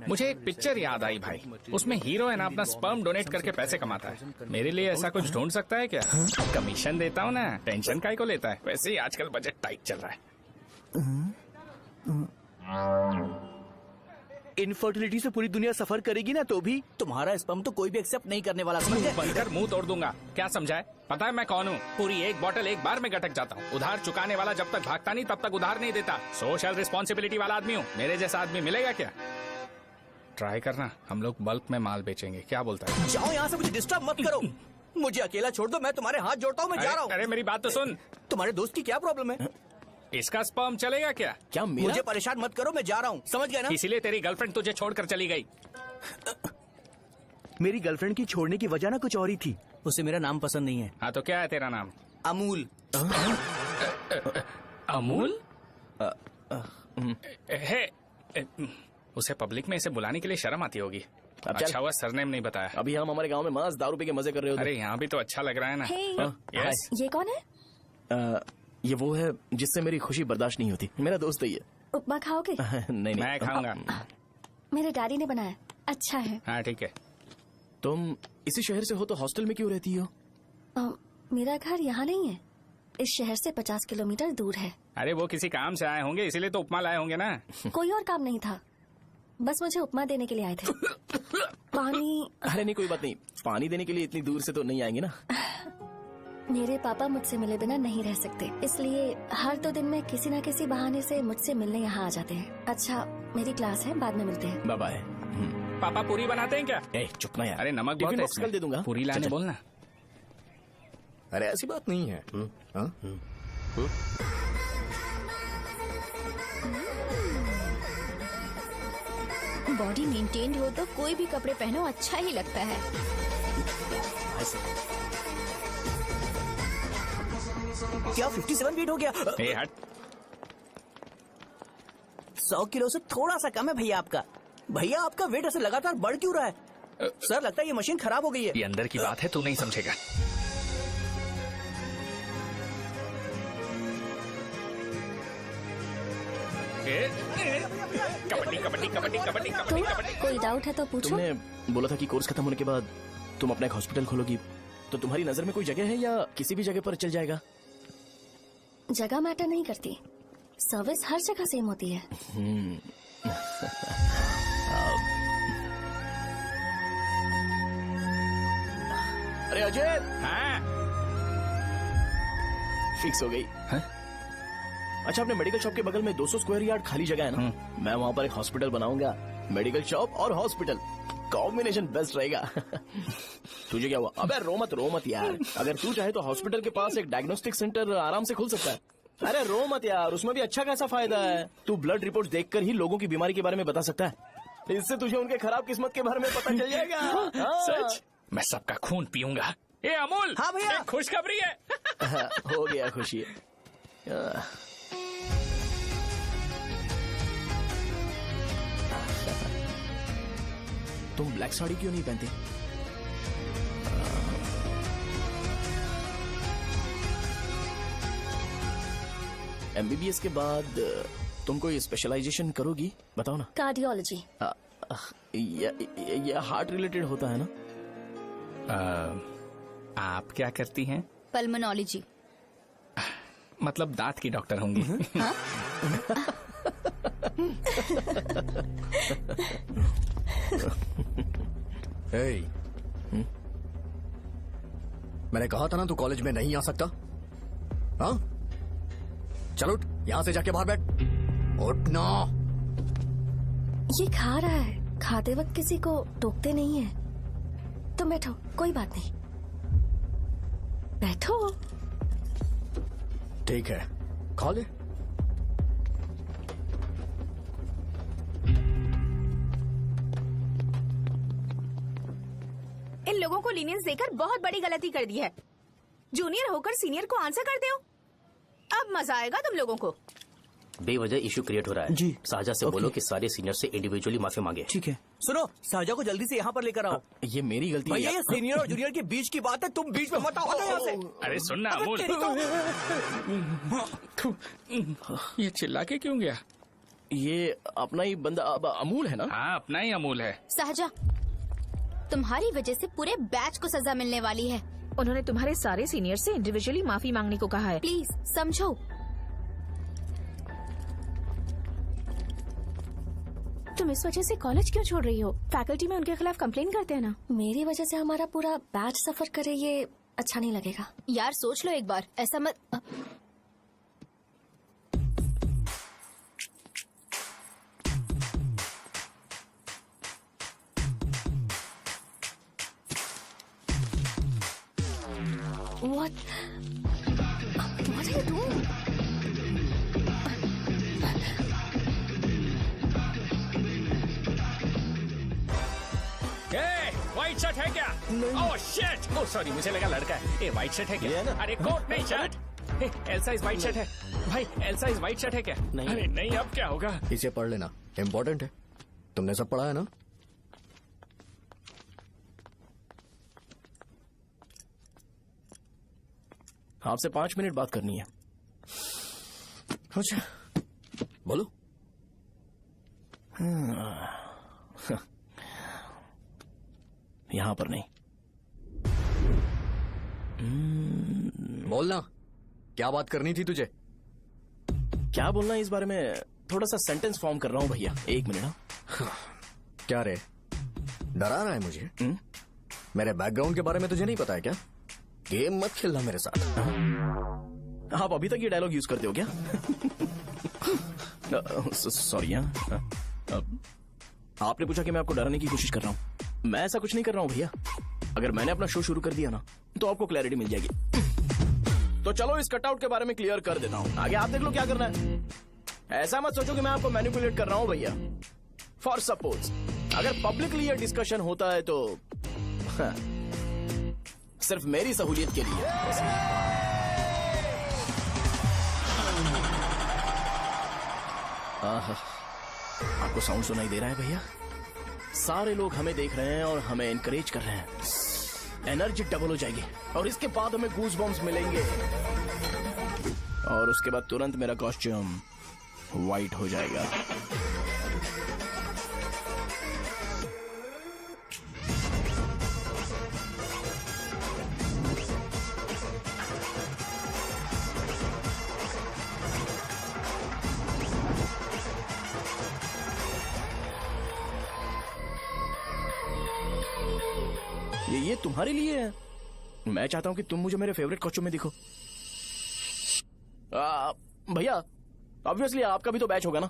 मुझे एक पिक्चर याद आई भाई, उसमें हीरो है ना अपना स्पर्म डोनेट करके पैसे कमाता है। मेरे लिए ऐसा कुछ ढूंढ सकता है क्या? कमीशन देता हूँ ना, टेंशन काहे को लेता है? वैसे ही आजकल बजट टाइट चल रहा है। इनफर्टिलिटी से पूरी दुनिया सफर करेगी ना, तो भी तुम्हारा स्पर्म तो कोई भी एक्सेप्ट नहीं करने वाला, समझ गए? बनकर मुंह तोड़ दूंगा। क्या समझा है? पता है मैं कौन हूँ? पूरी एक बोतल एक बार में गटक जाता हूँ। उधार चुकाने वाला जब तक भागता नहीं तब तक उधार नहीं देता। सोशल रिस्पॉन्सिबिलिटी वाला आदमी हूँ। मेरे जैसा आदमी मिलेगा क्या? ट्राई करना, हम लोग बल्क में माल बेचेंगे। क्या बोलता है? जाओ यहाँ से, मुझे डिस्टर्ब मत करो। मुझे अकेला छोड़ दो, मैं तुम्हारे हाथ जोड़ता हूँ, मैं जा रहा हूँ। अरे मेरी बात तो सुन। तुम्हारे दोस्त की क्या प्रॉब्लम है? इसका स्पर्म चलेगा क्या? क्या मेरा? मुझे परेशान मत करो, मैं जा रहा हूँ, समझ गए ना? इसीलिए तेरी गर्लफ्रेंड तुझे छोड़कर चली गई। मेरी गर्लफ्रेंड की छोड़ने की वजह ना कुछ और ही थी। उसे मेरा नाम पसंद नहीं है। हाँ तो क्या है तेरा नाम? अमूल। अमूल? है, उसे पब्लिक में इसे बुलाने के लिए शर्म आती होगी। अब चल। अच्छा हुआ सरनेम नहीं बताया। अभी हम हमारे गांव में मस्त दारू पी के मजे कर रहे होते। अरे यहाँ भी तो अच्छा लग रहा है ना। Hey. यस। ये कौन है? ये वो है जिससे मेरी खुशी बर्दाश्त नहीं होती। मेरा दोस्त है ये। उपमा खाओगे? नहीं मैं खाऊंगा। मेरे डैडी ने बनाया, अच्छा है। हाँ ठीक है। तुम इसी शहर से हो तो हॉस्टल में क्यों रहती हो? मेरा घर यहाँ नहीं है, इस शहर से 50 किलोमीटर दूर है। अरे वो किसी काम से आए होंगे इसीलिए तो उपमा लाए होंगे ना। कोई और काम नहीं था, बस मुझे उपमा देने के लिए आए थे। पानी? अरे नहीं कोई बात नहीं, पानी देने के लिए इतनी दूर से तो नहीं आएंगे ना। मेरे पापा मुझसे मिले बिना नहीं रह सकते, इसलिए हर 2 दिन में किसी न किसी बहाने से मुझसे मिलने यहाँ आ जाते हैं। अच्छा मेरी क्लास है, बाद में मिलते हैं। Bye bye. पापा पूरी बनाते हैं क्या? चुप ना यार। अरे नमक बहुत टिफिन है बॉक्स कल दे दूंगा। पूरी लाने बोलना। अरे ऐसी बात नहीं है। बॉडी मेंटेन्ड हो तो कोई भी कपड़े पहनो अच्छा ही लगता है। क्या 57 वेट हो गया? ए हट। 100 किलो से थोड़ा सा कम है भैया आपका। भैया आपका वेट ऐसे लगातार बढ़ क्यों रहा है? सर लगता है ये मशीन खराब हो गई है। ये अंदर की बात है, तू नहीं समझेगा। कबड्डी कबड्डी कबड्डी कबड्डी कबड्डी कबड्डी। कोई डाउट है तो पूछो। तुमने बोला था कि कोर्स खत्म होने के बाद तुम अपना एक हॉस्पिटल खोलोगी, तो तुम्हारी नजर में कोई जगह है या किसी भी जगह पर चल जाएगा? जगह मैटर नहीं करती, सर्विस हर जगह सेम होती है। अरे अजय। हाँ। फिक्स हो गई। अच्छा अपने मेडिकल शॉप के बगल में 200 स्क्वायर यार्ड खाली जगह है ना, मैं वहाँ पर एक हॉस्पिटल बनाऊंगा। मेडिकल शॉप और हॉस्पिटल कॉम्बिनेशन बेस्ट रहेगा। तुझे क्या हुआ? अबे रो मत यार। अगर तू चाहे तो हॉस्पिटल के पास एक डायग्नोस्टिक सेंटर आराम से खुल सकता है। अरे रो मत यार, उसमें भी अच्छा खासा फायदा है। तू ब्लड रिपोर्ट देखकर ही लोगों की बीमारी के बारे में बता सकता है। इससे तुझे उनके खराब किस्मत के बारे में पता चल जाएगा। सच? मैं सबका खून पीऊंगा। ए अमूल। हाँ भैया। खुशखबरी है। हो गया खुशी। तुम ब्लैक साड़ी क्यों नहीं पहनते? एमबीबीएस के बाद तुम कोई स्पेशलाइजेशन करोगी? बताओ ना। कार्डियोलॉजी। ये हार्ट रिलेटेड होता है ना? आप क्या करती हैं? पल्मोनोलॉजी। मतलब दांत की डॉक्टर होंगी। हाँ? hey. मैंने कहा था ना तू कॉलेज में नहीं आ सकता। हाँ चल उठ, यहाँ से जाके बाहर बैठ। उठना। ये खा रहा है, खाते वक्त किसी को टोकते नहीं है। तुम बैठो, कोई बात नहीं, बैठो। ठीक है, खा ले। इन लोगों को लीनियंस देकर बहुत बड़ी गलती कर दी है। जूनियर होकर सीनियर को आंसर करते हो। अब मजा आएगा तुम लोगों को। बेवजह इशू क्रिएट हो रहा है जी। साजा से बोलो कि सारे सीनियर से इंडिविजुअली माफी मांगे। ठीक है। सुनो, साजा को जल्दी से यहाँ पर लेकर आओ। ये मेरी गलती है। भैया ये सीनियर और जूनियर के बीच की बात है, तुम बीच में मत आओ यहाँ से। अरे सुनना अमूल। ये चिल्ला के क्यों गया? ये अपना ही बंदा अमूल है ना? हाँ अपना ही अमूल है। साजा, तुम्हारी वजह से पूरे बैच को सजा मिलने वाली है। उन्होंने तुम्हारे सारे सीनियर से इंडिविजुअली माफी मांगने को कहा है। प्लीज समझो। तुम इस वजह से कॉलेज क्यों छोड़ रही हो? फैकल्टी में उनके खिलाफ कंप्लेन करते हैं ना। मेरी वजह से हमारा पूरा बैच सफर करे, ये अच्छा नहीं लगेगा। यार सोच लो एक बार, ऐसा मत। What are you doing? White shirt है क्या? Oh shit! ओह सॉरी, मुझे लगा लड़का है। ए व्हाइट शर्ट है क्या? अरे कोट नहीं shirt. L size white shirt है भाई। एल साइज व्हाइट शर्ट है क्या? नहीं। अरे नहीं, अब क्या होगा? इसे पढ़ लेना, इम्पोर्टेंट है। तुमने सब पढ़ा है ना? आपसे 5 मिनट बात करनी है। अच्छा बोलो। यहां पर नहीं। बोलना, क्या बात करनी थी तुझे? क्या बोलना है इस बारे में? थोड़ा सा सेंटेंस फॉर्म कर रहा हूं भैया, 1 मिनट। क्या रे, डरा रहा है मुझे? मेरे बैकग्राउंड के बारे में तुझे नहीं पता है क्या? गेम मत खेलना मेरे साथ। आप अभी तक ये डायलॉग यूज करते हो क्या? सॉरी। आपने पूछा कि मैं आपको डराने की कोशिश कर रहा हूं। मैं ऐसा कुछ नहीं कर रहा हूं भैया। अगर मैंने अपना शो शुरू कर दिया ना तो आपको क्लैरिटी मिल जाएगी। तो चलो इस कटआउट के बारे में क्लियर कर देता हूं, आगे आप देख लो क्या करना है। ऐसा मत सोचो कि मैं आपको मैनिपुलेट कर रहा हूं भैया। फॉर सपोज अगर पब्लिकली ये डिस्कशन होता है तो सिर्फ मेरी सहूलियत के लिए। आपको साउंड सुनाई दे रहा है भैया? सारे लोग हमें देख रहे हैं और हमें एनकरेज कर रहे हैं। एनर्जी डबल हो जाएगी और इसके बाद हमें गूज बम्स मिलेंगे और उसके बाद तुरंत मेरा कॉस्ट्यूम वाइट हो जाएगा। ये तुम्हारे लिए है। मैं चाहता हूं कि तुम मुझे मेरे फेवरेट कॉस्ट्यूम में दिखो। भैया ऑब्वियसली आपका भी तो बैच होगा ना।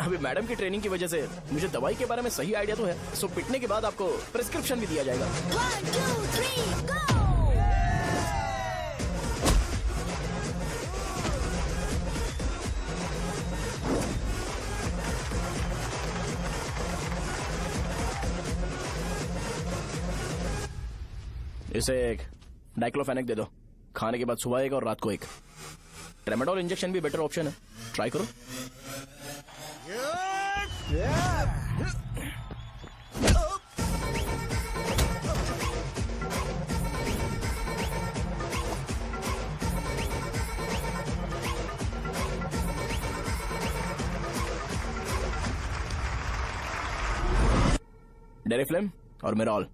अभी मैडम की ट्रेनिंग की वजह से मुझे दवाई के बारे में सही आइडिया तो है। सो पिटने के बाद आपको प्रिस्क्रिप्शन भी दिया जाएगा। 1 2 3 गो। इसे एक डाइक्लोफेनेक दे दो। खाने के बाद सुबह एक और रात को एक। ट्रेमाडोल इंजेक्शन भी बेटर ऑप्शन है, ट्राई करो। डेरिफ्लेम और मेरॉल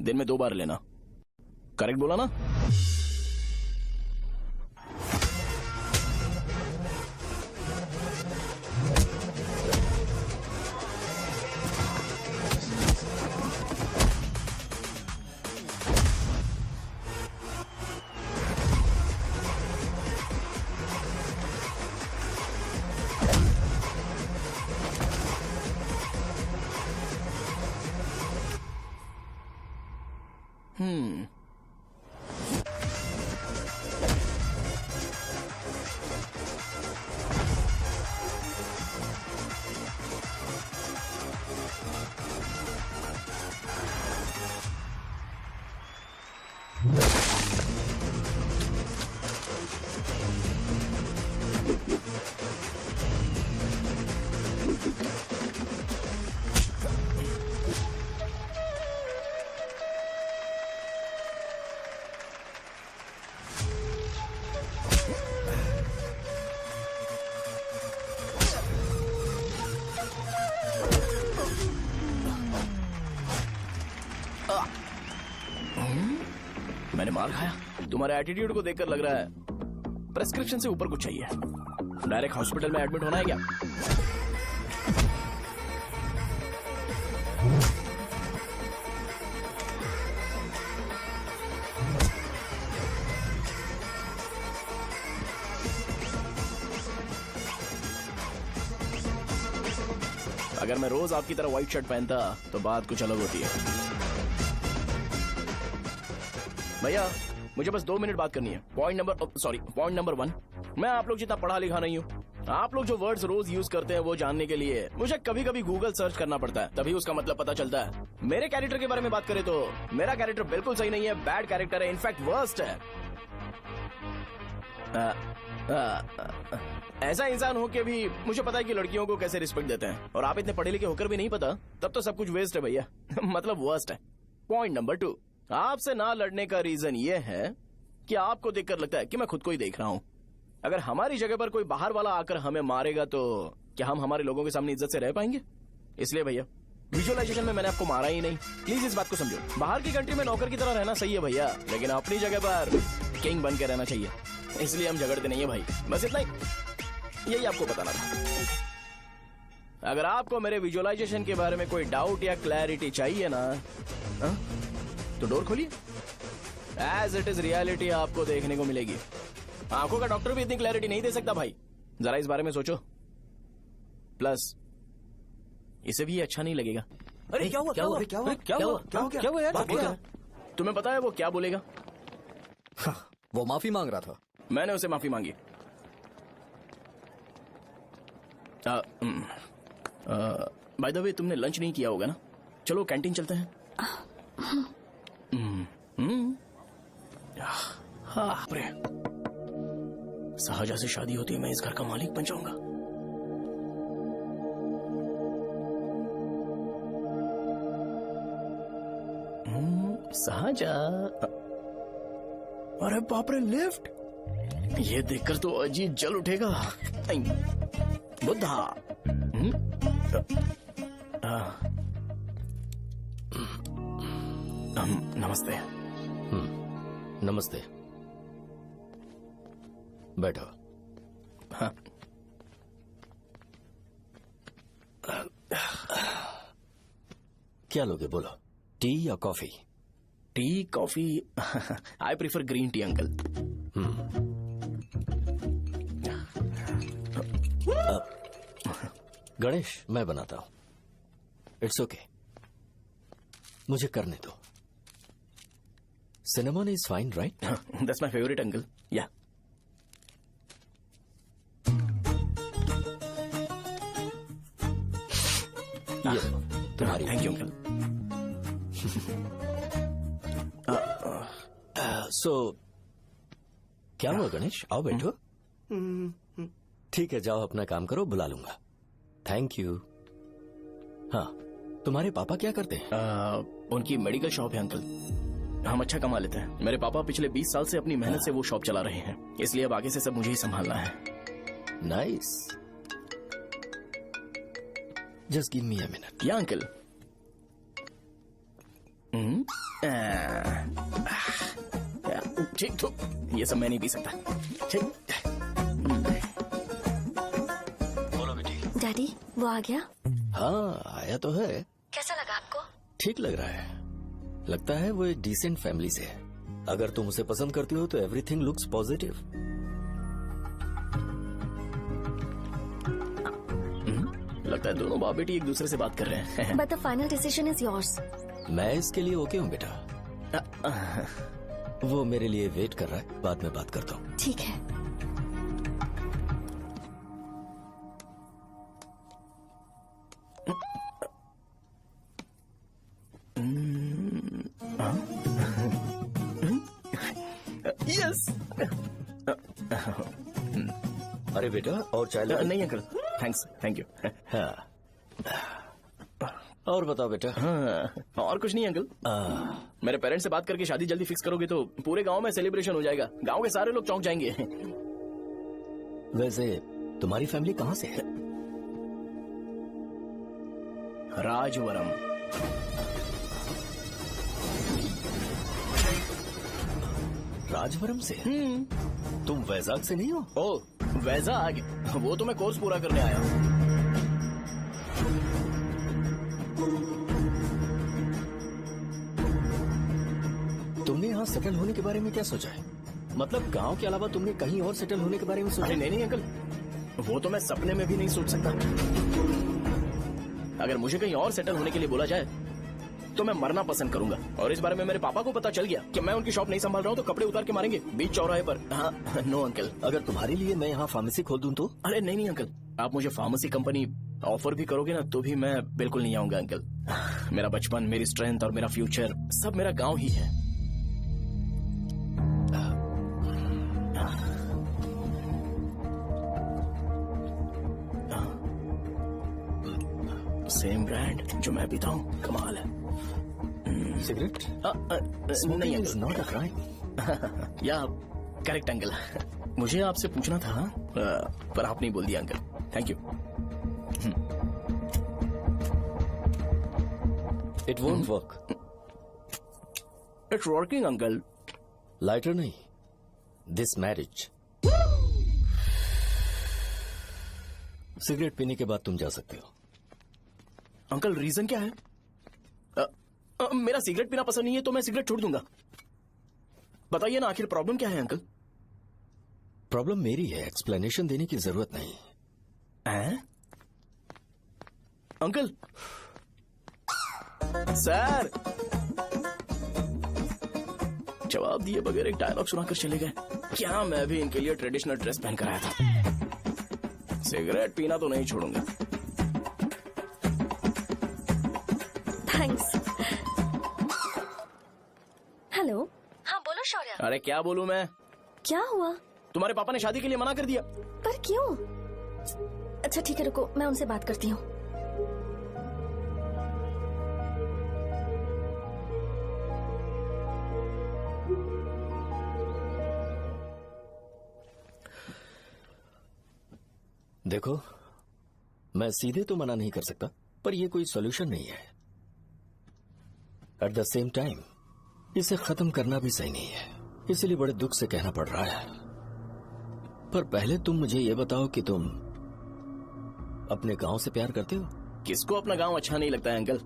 दिन में 2 बार लेना। करेक्ट बोला ना? मैंने मार खाया? तुम्हारे एटीट्यूड को देखकर लग रहा है प्रेस्क्रिप्शन से ऊपर कुछ चाहिए। डायरेक्ट हॉस्पिटल में एडमिट होना है क्या? अगर मैं रोज आपकी तरह व्हाइट शर्ट पहनता तो बात कुछ अलग होती है। भैया मुझे बस 2 मिनट बात करनी है। पॉइंट नंबर 1, मैं आप लोग जितना पढ़ा लिखा नहीं हूँ। आप लोग जो वर्ड्स रोज यूज करते हैं वो जानने के लिए मुझे कभी कभी गूगल सर्च करना पड़ता है, तभी उसका मतलब पता चलता है। मेरे कैरेक्टर के बारे में बात करें तो मेरा कैरेक्टर बिल्कुल सही नहीं है, बैड कैरेक्टर है, इनफैक्ट वर्स्ट है। ऐसा इंसान हो के भी मुझे पता है कि लड़कियों को कैसे रिस्पेक्ट देते हैं, और आप इतने पढ़े लिखे होकर भी नहीं पता, तब तो सब कुछ वेस्ट है भैया। मतलब वर्स्ट है। पॉइंट नंबर 2, आपसे ना लड़ने का रीजन ये है कि आपको देखकर लगता है कि मैं खुद को ही देख रहा हूं। अगर हमारी जगह पर कोई बाहर वाला आकर हमें मारेगा तो क्या हम हमारे लोगों के सामने इज्जत से रह पाएंगे? इसलिए भैया विजुअलाइजेशन में मैंने आपको मारा ही नहीं। प्लीज इस बात को समझो। बाहर की कंट्री में नौकर की तरह रहना सही है भैया, लेकिन अपनी जगह पर किंग बन के रहना चाहिए। इसलिए हम झगड़ते नहीं है भाई, बस इतना ही, यही आपको बताना था। अगर आपको मेरे विजुअलाइजेशन के बारे में कोई डाउट या क्लैरिटी चाहिए ना, तो डोर खोलिए। एज इट इज रियलिटी आपको देखने को मिलेगी। आंखों का डॉक्टर भी इतनी क्लैरिटी नहीं दे सकता भाई, जरा इस बारे में सोचो। प्लस इसे भी अच्छा नहीं लगेगा। अरे क्या हुआ? क्या हुआ? क्या हुआ? क्या हुआ? क्या हुआ यार? तुम्हें पता है वो क्या बोलेगा? वो माफी मांग रहा था। मैंने उसे माफी मांगी। बाय द वे तुमने लंच नहीं किया होगा ना? चलो कैंटीन चलते हैं। हाँ, साहजा से शादी होती है मैं इस घर का मालिक बन जाऊंगा। साहजा, अरे बाप रे, लिफ्ट! ये देखकर तो अजीत जल उठेगा। बुद्धा। नमस्ते। नमस्ते, बैठो। हाँ। क्या लोगे बोलो, टी या coffee? T, coffee? I prefer green tea uncle. Ganesh, मैं बनाता हूं। इट्स ओके, मुझे करने दो। Cinnamon is fine, right? That's my favourite uncle. या तुम्हारी। Thank you uncle. सो क्या हुआ गणेश? आओ बैठो। ठीक है, जाओ अपना काम करो, बुला लूंगा। Thank you. हाँ, तुम्हारे पापा क्या करते हैं? उनकी मेडिकल शॉप है अंकल। हम अच्छा कमा लेते हैं। मेरे पापा पिछले 20 साल से अपनी मेहनत से वो शॉप चला रहे हैं, इसलिए अब आगे से सब मुझे ही संभालना है। Nice. Just give me a minute. या अंकल। ठीक, तो ये सब मैं नहीं पी सकता। ठीक। बोलो बेटी। डैडी, वो आ गया? हाँ, आया तो है। कैसा लगा आपको? ठीक लग रहा है। लगता है वो एक डिसेंट फैमिली से है। अगर तुम उसे पसंद करती हो तो एवरीथिंग लुक्स पॉजिटिव। लगता है दोनों बाप बेटी एक दूसरे से बात कर रहे हैं। But the final decision is yours. मैं इसके लिए ओके हूँ बेटा। वो मेरे लिए वेट कर रहा है, बाद में बात करता हूँ। ठीक है। यस। अरे बेटा, और चाय लो। नहीं अंकल, थैंक्स, थैंक यू। हाँ, और बताओ बेटा। हाँ, और कुछ नहीं अंकल। मेरे पेरेंट्स से बात करके शादी जल्दी फिक्स करोगे तो पूरे गांव में सेलिब्रेशन हो जाएगा। गांव के सारे लोग चौंक जाएंगे। वैसे तुम्हारी फैमिली कहाँ से है? राजवरम। राजवरम से? तुम वैजाग से नहीं हो? ओ, वैजाग? वो तो मैं कोर्स पूरा करने आया हूँ। तुमने यहाँ सेटल होने के बारे में क्या सोचा है? मतलब गांव के अलावा तुमने कहीं और सेटल होने के बारे में सोचा? नहीं नहीं अंकल, वो तो मैं सपने में भी नहीं सोच सकता। अगर मुझे कहीं और सेटल होने के लिए बोला जाए तो मैं मरना पसंद करूंगा। और इस बारे में मेरे पापा को पता चल गया कि मैं उनकी शॉप नहीं संभाल रहा हूँ तो कपड़े उतार के मारेंगे बीच चौराहे पर। हाँ, नो अंकल। अगर तुम्हारे लिए मैं यहाँ फार्मेसी खोल दूं तो? अरे नहीं नहीं अंकल, आप मुझे फार्मेसी कंपनी ऑफर भी करोगे ना तो भी मैं बिल्कुल नहीं आऊंगा अंकल। मेरा बचपन, मेरी स्ट्रेंथ और मेरा फ्यूचर सब मेरा गाँव ही है। सेम ब्रांड जो मैं पीता हूँ, कमाल है। सिगरेट नहीं इज नॉट अ क्राइम। या करेक्ट अंकल, मुझे आपसे पूछना था पर आप नहीं बोल दिया uncle. Thank you. It won't work. It's working uncle. Lighter नहीं, दिस मैरिज। सिगरेट पीने के बाद तुम जा सकते हो। अंकल रीजन क्या है? मेरा सिगरेट पीना पसंद नहीं है तो मैं सिगरेट छोड़ दूंगा। बताइए ना आखिर प्रॉब्लम क्या है अंकल? प्रॉब्लम मेरी है, एक्सप्लेनेशन देने की जरूरत नहीं है। अंकल सर जवाब दिए बगैर एक डायलॉग सुनाकर चले गए। क्या मैं भी इनके लिए ट्रेडिशनल ड्रेस पहन कर आया था। सिगरेट पीना तो नहीं छोड़ूंगा। थैंक्स। हेलो। हाँ बोलो शौर्य। अरे क्या बोलूं मैं? क्या हुआ? तुम्हारे पापा ने शादी के लिए मना कर दिया। पर क्यों? अच्छा ठीक है रुको, मैं उनसे बात करती हूँ। देखो, मैं सीधे तो मना नहीं कर सकता, पर यह कोई सॉल्यूशन नहीं है। एट द सेम टाइम इसे खत्म करना भी सही नहीं है, इसलिए बड़े दुख से कहना पड़ रहा है। पर पहले तुम मुझे ये बताओ कि तुम अपने गांव से प्यार करते हो? किसको अपना गांव अच्छा नहीं लगता है अंकल?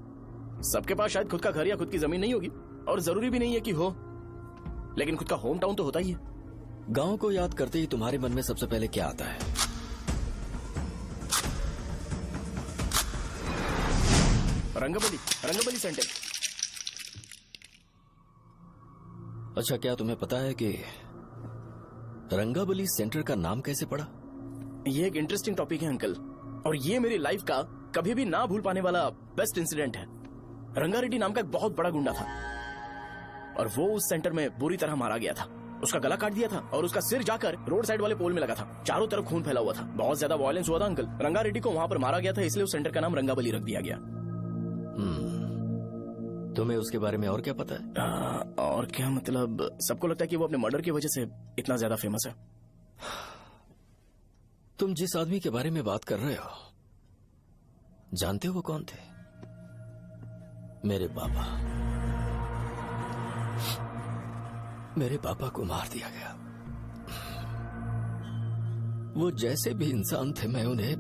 सबके पास शायद खुद का घर या खुद की जमीन नहीं होगी, और जरूरी भी नहीं है कि हो, लेकिन खुद का होम टाउन तो होता ही है। गांव को याद करते ही तुम्हारे मन में सबसे पहले क्या आता है? रंगबली सेंटर। अच्छा, क्या तुम्हें पता है कि रंगाबली सेंटर का नाम कैसे पड़ा? ये एक इंटरेस्टिंग टॉपिक है अंकल, और ये मेरी लाइफ का कभी भी ना भूल पाने वाला बेस्ट इंसिडेंट है। रंगारेड्डी नाम का एक बहुत बड़ा गुंडा था, और वो उस सेंटर में बुरी तरह मारा गया था। उसका गला काट दिया था और उसका सिर जाकर रोड साइड वाले पोल में लगा था। चारों तरफ खून फैला हुआ था, बहुत ज्यादा वायलेंस हुआ था अंकल। रंगारेड्डी को वहां पर मारा गया था, इसलिए उस सेंटर का नाम रंगाबली रख दिया गया। तुम्हें उसके बारे में और क्या पता है? और क्या मतलब, सबको लगता है कि वो अपने मर्डर की वजह से इतना ज्यादा फेमस है। तुम जिस आदमी के बारे में बात कर रहे हो, जानते हो वो कौन थे? मेरे पापा। मेरे पापा को मार दिया गया। वो जैसे भी इंसान थे, मैं उन्हें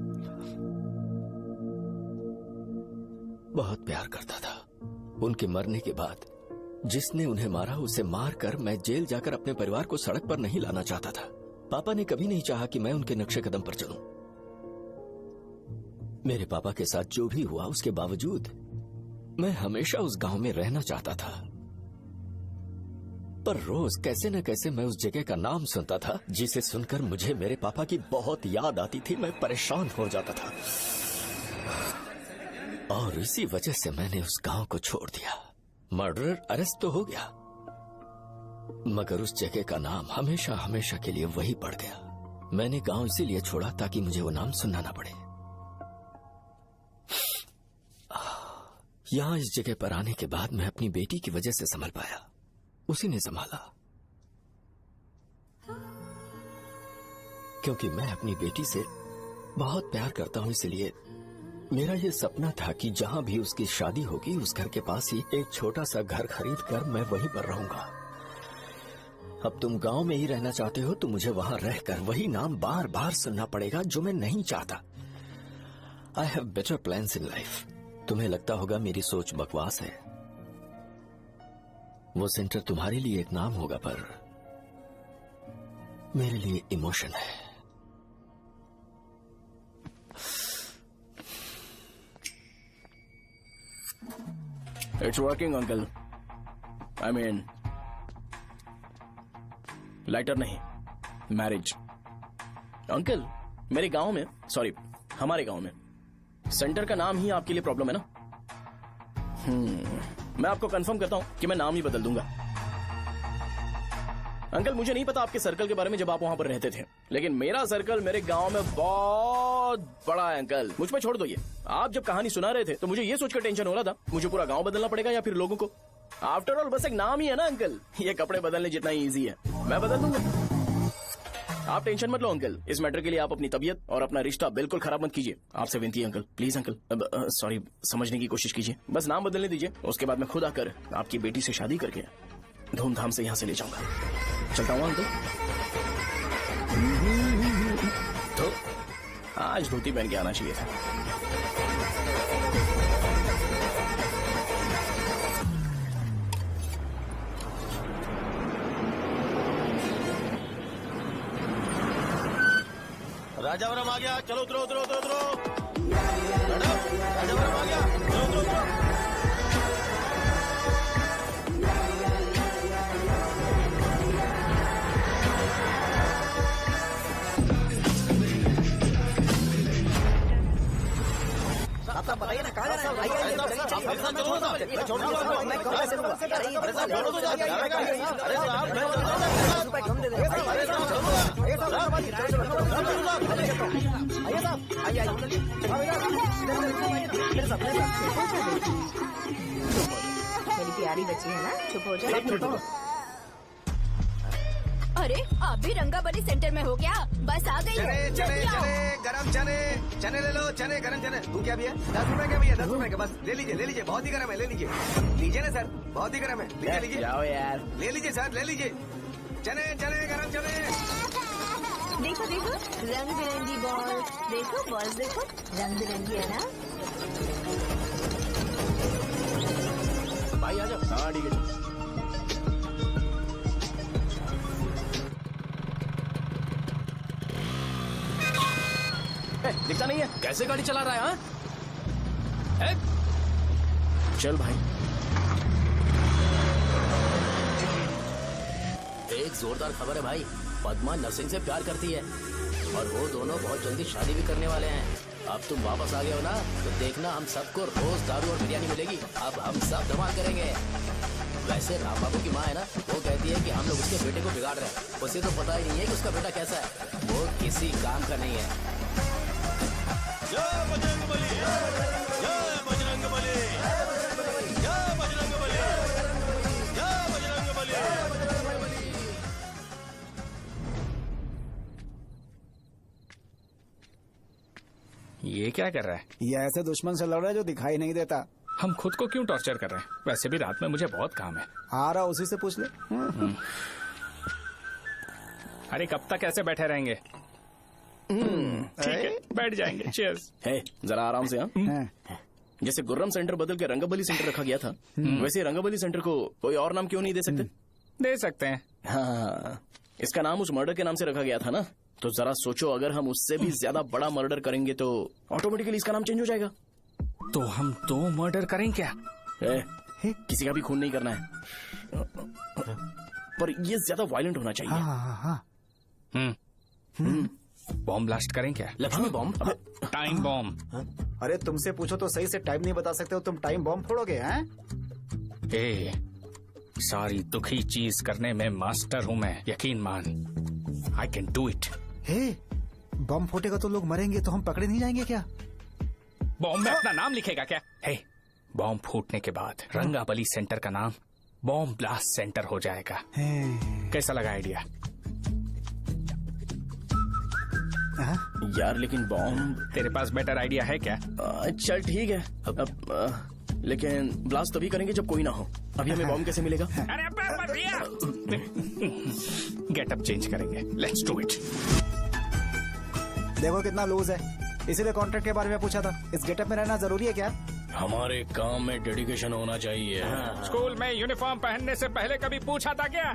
बहुत प्यार करता था। उनके मरने के बाद जिसने उन्हें मारा उसे मारकर मैं जेल जाकर अपने परिवार को सड़क पर नहीं लाना चाहता था। पापा ने कभी नहीं चाहा कि मैं उनके नक्शे कदम पर चलूं। मेरे पापा के साथ जो भी हुआ उसके बावजूद मैं हमेशा उस गांव में रहना चाहता था। पर रोज कैसे न कैसे मैं उस जगह का नाम सुनता था, जिसे सुनकर मुझे मेरे पापा की बहुत याद आती थी। मैं परेशान हो जाता था, और इसी वजह से मैंने उस गांव को छोड़ दिया। मर्डरर अरेस्ट तो हो गया, मगर उस जगह का नाम हमेशा हमेशा के लिए वही पड़ गया। मैंने गांव इसीलिए छोड़ा ताकि मुझे वो नाम सुनना ना पड़े। यहां इस जगह पर आने के बाद मैं अपनी बेटी की वजह से संभल पाया, उसी ने संभाला। क्योंकि मैं अपनी बेटी से बहुत प्यार करता हूं, इसलिए मेरा ये सपना था कि जहां भी उसकी शादी होगी उस घर के पास ही एक छोटा सा घर खरीद कर मैं वहीं पर रहूंगा। अब तुम गांव में ही रहना चाहते हो तो मुझे वहां रहकर वही नाम बार बार सुनना पड़ेगा, जो मैं नहीं चाहता। I have better plans in life. तुम्हें लगता होगा मेरी सोच बकवास है। वो सेंटर तुम्हारे लिए एक नाम होगा, पर मेरे लिए इमोशन है। It's working uncle. I mean lighter नहीं, मैरिज। अंकल मेरे गांव में, सॉरी हमारे गांव में सेंटर का नाम ही आपके लिए प्रॉब्लम है ना? मैं आपको कंफर्म करता हूं कि मैं नाम ही बदल दूंगा। अंकल मुझे नहीं पता आपके सर्कल के बारे में जब आप वहां पर रहते थे, लेकिन मेरा सर्कल मेरे गांव में बहुत बड़ा है अंकल। मुझ पर छोड़ दो ये। आप जब कहानी सुना रहे थे तो मुझे ये सोचकर टेंशन हो रहा था मुझे पूरा गांव बदलना पड़ेगा या फिर लोगों को। आफ्टर ऑल बस एक नाम ही है ना अंकल, ये कपड़े बदलने जितना ही इजी है, मैं बदल दूंगा। आप टेंशन मत लो अंकल, इस मैटर के लिए आप अपनी तबीयत और अपना रिश्ता बिल्कुल खराब मत कीजिए। आपसे विनती है अंकल, प्लीज अंकल, सॉरी, समझने की कोशिश कीजिए, बस नाम बदलने दीजिए, उसके बाद मैं खुद आकर आपकी बेटी से शादी करके धूमधाम से यहाँ से ले जाऊंगा। चलता हूँ अंकल। तो आज धोती पहन के आना चाहिए था। राजावरम आ गया, चलो उतरो उतरो उतरो उतरो। मैडम, राजावरम आ गया, चलो उतरो उतरो। साहब बताइए ना कहाँ जाना मेरी प्यारी बच्ची है ना, चुप हो जाओ। अरे आप भी रंगाबली सेंटर में हो क्या? बस आ गई चने है। चने जल्दी आओ। चने गरम चने चने ले लो, चने गरम चने। तू क्या भैया? 10 रुपए का भैया, 10 रुपए का, बस ले लीजिए, बहुत ही गरम है, ले लीजिए ना सर, बहुत ही गरम है, लीजिए जाओ यार, ले लीजिए सर, ले लीजिए। चने चने गरम चने। देखो देखो रंग बिरंगी बॉल, देखो बॉल्स देखो रंग बिरंगी है ना। भाई आ जाओ। हाँ ठीक है। दिखता नहीं है, कैसे गाड़ी चला रहा है? हाँ चल भाई। एक जोरदार खबर है भाई, पद्मा नरसिंह से प्यार करती है और वो दोनों बहुत जल्दी शादी भी करने वाले हैं। अब तुम वापस आ गए हो ना, तो देखना हम सबको रोज दारू और बिरयानी मिलेगी। अब हम सब धमाल करेंगे। वैसे राम बाबू की माँ है ना, वो कहती है कि हम लोग उसके बेटे को बिगाड़ रहे हैं। उसे तो पता ही नहीं है कि उसका बेटा कैसा है, वो किसी काम का नहीं है। जय बजरंगबली, जय बजरंगबली, जय बजरंगबली, जय बजरंगबली। ये क्या कर रहा है? ये ऐसे दुश्मन से लड़ रहा है जो दिखाई नहीं देता। हम खुद को क्यों टॉर्चर कर रहे हैं? वैसे भी रात में मुझे बहुत काम है। आ रहा उसी से पूछ ले। अरे कब तक ऐसे बैठे रहेंगे? ठीक है, बैठ जाएंगे। चीयर्स। है जरा आराम से। हाँ जैसे गुर्रम सेंटर बदल के रंगबली सेंटर रखा गया था, वैसे रंगबली सेंटर को कोई और नाम क्यों नहीं दे सकते? दे सकते हैं। हाँ, इसका नाम उस मर्डर के नाम से रखा गया था ना, तो जरा सोचो अगर हम उससे भी ज्यादा बड़ा मर्डर करेंगे तो ऑटोमेटिकली इसका नाम चेंज हो जाएगा। तो हम 2 मर्डर करें क्या? किसी का भी खून नहीं करना है, पर ये ज्यादा वायलेंट होना चाहिए। बॉम्ब ब्लास्ट करें क्या? लक्ष्मी बॉम्ब? Time bomb. अरे तुमसे पूछो तो सही से टाइम नहीं बता सकते हो, तुम टाइम बॉम्ब फोड़ोगे? हैं? ए, सारी दुखी चीज करने में मास्टर हूँ मैं, यकीन मान। I can do it. Bomb फूटेगा तो लोग मरेंगे, तो हम पकड़े नहीं जाएंगे क्या? बॉम्ब में अपना नाम लिखेगा क्या? हे, बॉम्ब फूटने के बाद रंगाबली सेंटर का नाम बॉम्ब ब्लास्ट सेंटर हो जाएगा। कैसा लगा आइडिया? यार लेकिन बॉम्ब, तेरे पास बेटर आइडिया है क्या? चल ठीक है, लेकिन ब्लास्ट तभी करेंगे जब कोई ना हो। अभी हमें बॉम्ब कैसे मिलेगा? अरे भैया, गेटअप चेंज करेंगे। Let's do it. देखो कितना लूज है, इसीलिए कॉन्ट्रैक्ट के बारे में पूछा था। इस गेटअप में रहना जरूरी है क्या? हमारे काम में डेडिकेशन होना चाहिए। स्कूल में यूनिफॉर्म पहनने से पहले कभी पूछा था क्या?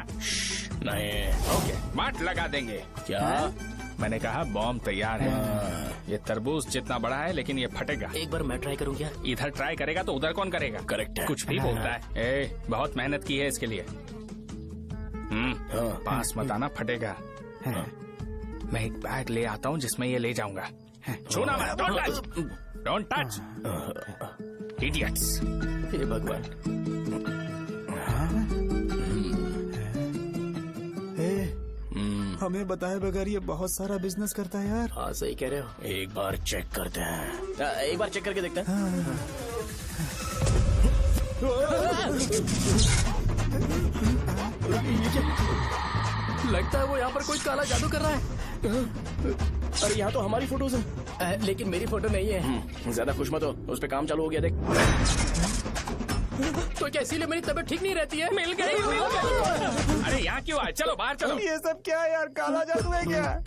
नहीं। ओके, मार्ट लगा देंगे। क्या? मैंने कहा बॉम्ब तैयार है। ये तरबूज जितना बड़ा है, लेकिन ये फटेगा। एक बार मैं ट्राई करूं क्या? इधर ट्राई करेगा तो उधर कौन करेगा? करेक्ट है। कुछ भी बोलता है। ए, बहुत मेहनत की है इसके लिए। पास मत आना, फटेगा। मैं एक बैग ले आता हूँ जिसमें ये ले जाऊंगा। छूना मत, don't touch, don't touch, idiots. हे भगवान। हमें बताए बगैर ये बहुत सारा बिजनेस करता है यार। हाँ सही कह रहे हो। एक बार चेक करते हैं। एक बार चेक करके देखते हैं। लगता है वो यहाँ पर कोई काला जादू कर रहा है। अरे यहाँ तो हमारी फोटोज हैं, लेकिन मेरी फोटो नहीं है। ज्यादा खुश मत हो, उस पे काम चालू हो गया देख। तो क्या इसीलिए मेरी तबीयत ठीक नहीं रहती है? मिल गई। अरे यहाँ क्यों आए? चलो बाहर चलो। ये सब क्या है यार, काला जादू है क्या?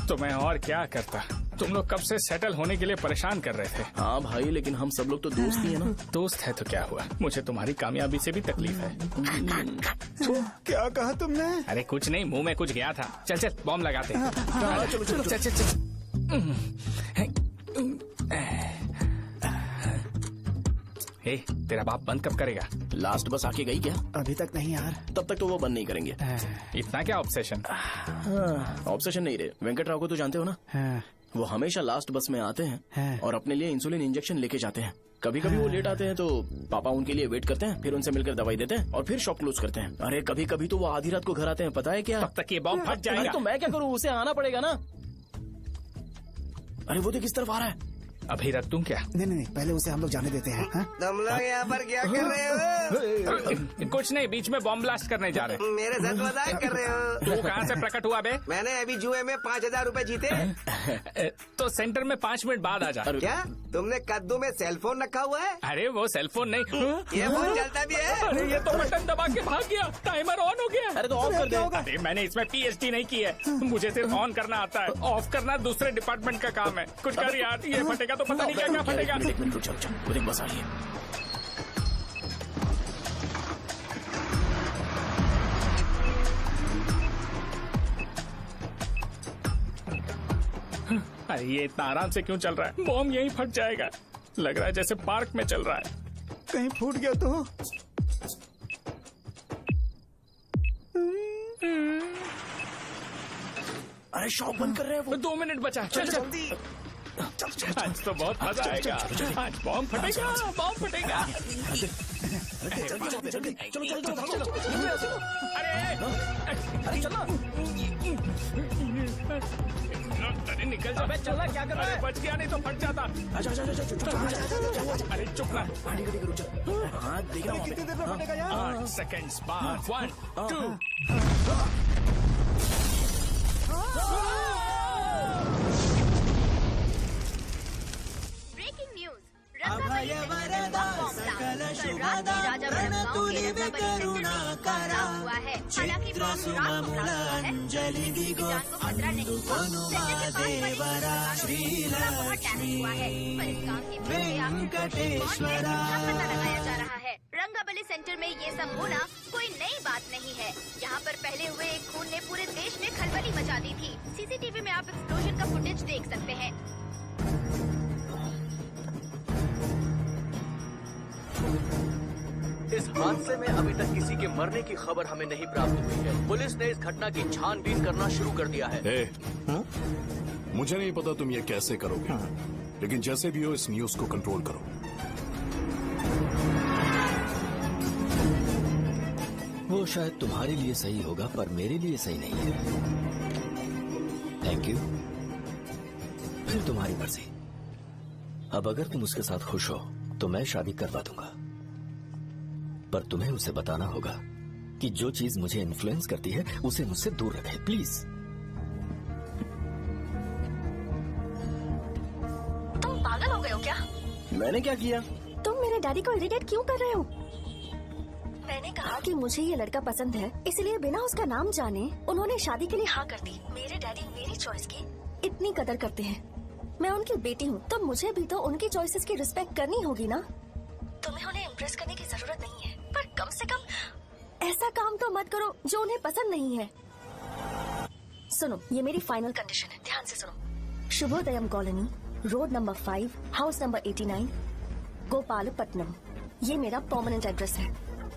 तो मैं और क्या करता? तुम लोग कब से सेटल होने के लिए परेशान कर रहे थे। हाँ भाई, लेकिन हम सब लोग तो दोस्त ही है ना। दोस्त है तो क्या हुआ, मुझे तुम्हारी कामयाबी से भी तकलीफ है। क्या कहा तुमने? अरे कुछ नहीं, मुंह में कुछ गया था। चल चल बॉम्ब लगाते हैं। चलो चलो चल चल चल। हे, तेरा बाप बंद कब करेगा? लास्ट बस आके गई क्या? अभी तक नहीं यार। तब तक तो वो बंद नहीं करेंगे। इतना क्या ऑब्सेशन? ऑब्सेशन नहीं रे, वेंकट राव को तो जानते हो ना। वो हमेशा लास्ट बस में आते हैं और अपने लिए इंसुलिन इंजेक्शन लेके जाते हैं। कभी कभी वो लेट आते हैं तो पापा उनके लिए वेट करते हैं, फिर उनसे मिलकर दवाई देते हैं और फिर शॉप क्लोज करते हैं। अरे कभी कभी तो वो आधी रात को घर आते हैं, पता है क्या? तब तक ये बॉम्ब फट जाएगा। अरे तो मैं क्या करूँ, उसे आना पड़ेगा ना। अरे वो देख किस तरफ आ रहा है। अभी रख दूं क्या? नहीं, पहले उसे हम लोग जाने देते हैं। तुम लोग यहाँ पर क्या कर रहे हो? कुछ नहीं, बीच में बॉम्ब ब्लास्ट करने जा रहे। मेरे साथ मजाक कर रहे हो? तू कहाँ से प्रकट हुआ बे? मैंने अभी जुए में 5,000 रूपए जीते। तो सेंटर में 5 मिनट बाद आ जा। क्या तुमने कद्दू में सेल फोन रखा हुआ है? अरे वो सेल फोन नहीं, ये फोन चलता भी है। अरे ये तो बटन दबा के भाग गया, टाइमर ऑन हो गया। अरे तो ऑफ कर दे। अरे मैंने इसमें PhD नहीं की है, मुझे सिर्फ ऑन करना आता है, ऑफ करना दूसरे डिपार्टमेंट का काम है। कुछ कर यार, ये फटेगा तो पता नहीं क्या क्या फटेगा। एक मिनट रुक जा, वो देख बस आ रही है। अरे ये इतना आराम से क्यों चल रहा है? बॉम्ब यहीं फट जाएगा। लग रहा है जैसे पार्क में चल रहा है। कहीं फूट गया तो? अरे शॉप बंद कर रहे हैं वो। 2 मिनट बचा, चल जल्दी। आज तो बहुत मजा आएगा, आज बॉम्ब फटेगा, बॉम्ब फटेगा। अरे चलो। अरे निकल जा। चला क्या कर रहा है? बच गया, नहीं तो फट जाता। अरे चुप ना। हाँ देख रहा हूँ। कितनी देर में फटेगा यार? 8 सेकेंड्स बाद 1 2। रंगाबली सेंटर में ये सब होना कोई नई बात नहीं है। यहाँ पर पहले हुए एक खून ने पूरे देश में खलबली मचा दी थी। CCTV में आप एक्सप्लोजन का फुटेज देख सकते हैं। इस हादसे में अभी तक किसी के मरने की खबर हमें नहीं प्राप्त हुई है। पुलिस ने इस घटना की छानबीन करना शुरू कर दिया है। मुझे नहीं पता तुम ये कैसे करोगे, लेकिन जैसे भी हो इस न्यूज को कंट्रोल करो। वो शायद तुम्हारे लिए सही होगा पर मेरे लिए सही नहीं है। Thank you. फिर तुम्हारी मर्जी। अब अगर तुम उसके साथ खुश हो तो मैं शादी करवा दूंगा, पर तुम्हें उसे बताना होगा कि जो चीज मुझे इन्फ्लुएंस करती है उसे मुझसे दूर रखे, प्लीज। तुम पागल हो गए हो क्या? मैंने क्या किया? तुम मेरे डैडी को इरिटेट क्यों कर रहे हो? मैंने कहा कि मुझे ये लड़का पसंद है, इसलिए बिना उसका नाम जाने उन्होंने शादी के लिए हाँ कर दी। मेरे डैडी मेरी चॉइस की इतनी कदर करते हैं। मैं उनकी बेटी हूँ तो मुझे भी तो उनकी चॉइसेस की रिस्पेक्ट करनी होगी ना। तुम्हें उन्हें इम्प्रेस करने की जरूरत नहीं है, पर कम से कम ऐसा काम तो मत करो जो उन्हें पसंद नहीं है। सुनो, ये मेरी फाइनल कंडीशन है, ध्यान से सुनो। Shubhodayam colony, road number 5, house number 89, Gopalapatnam. ये मेरा परमानेंट एड्रेस है।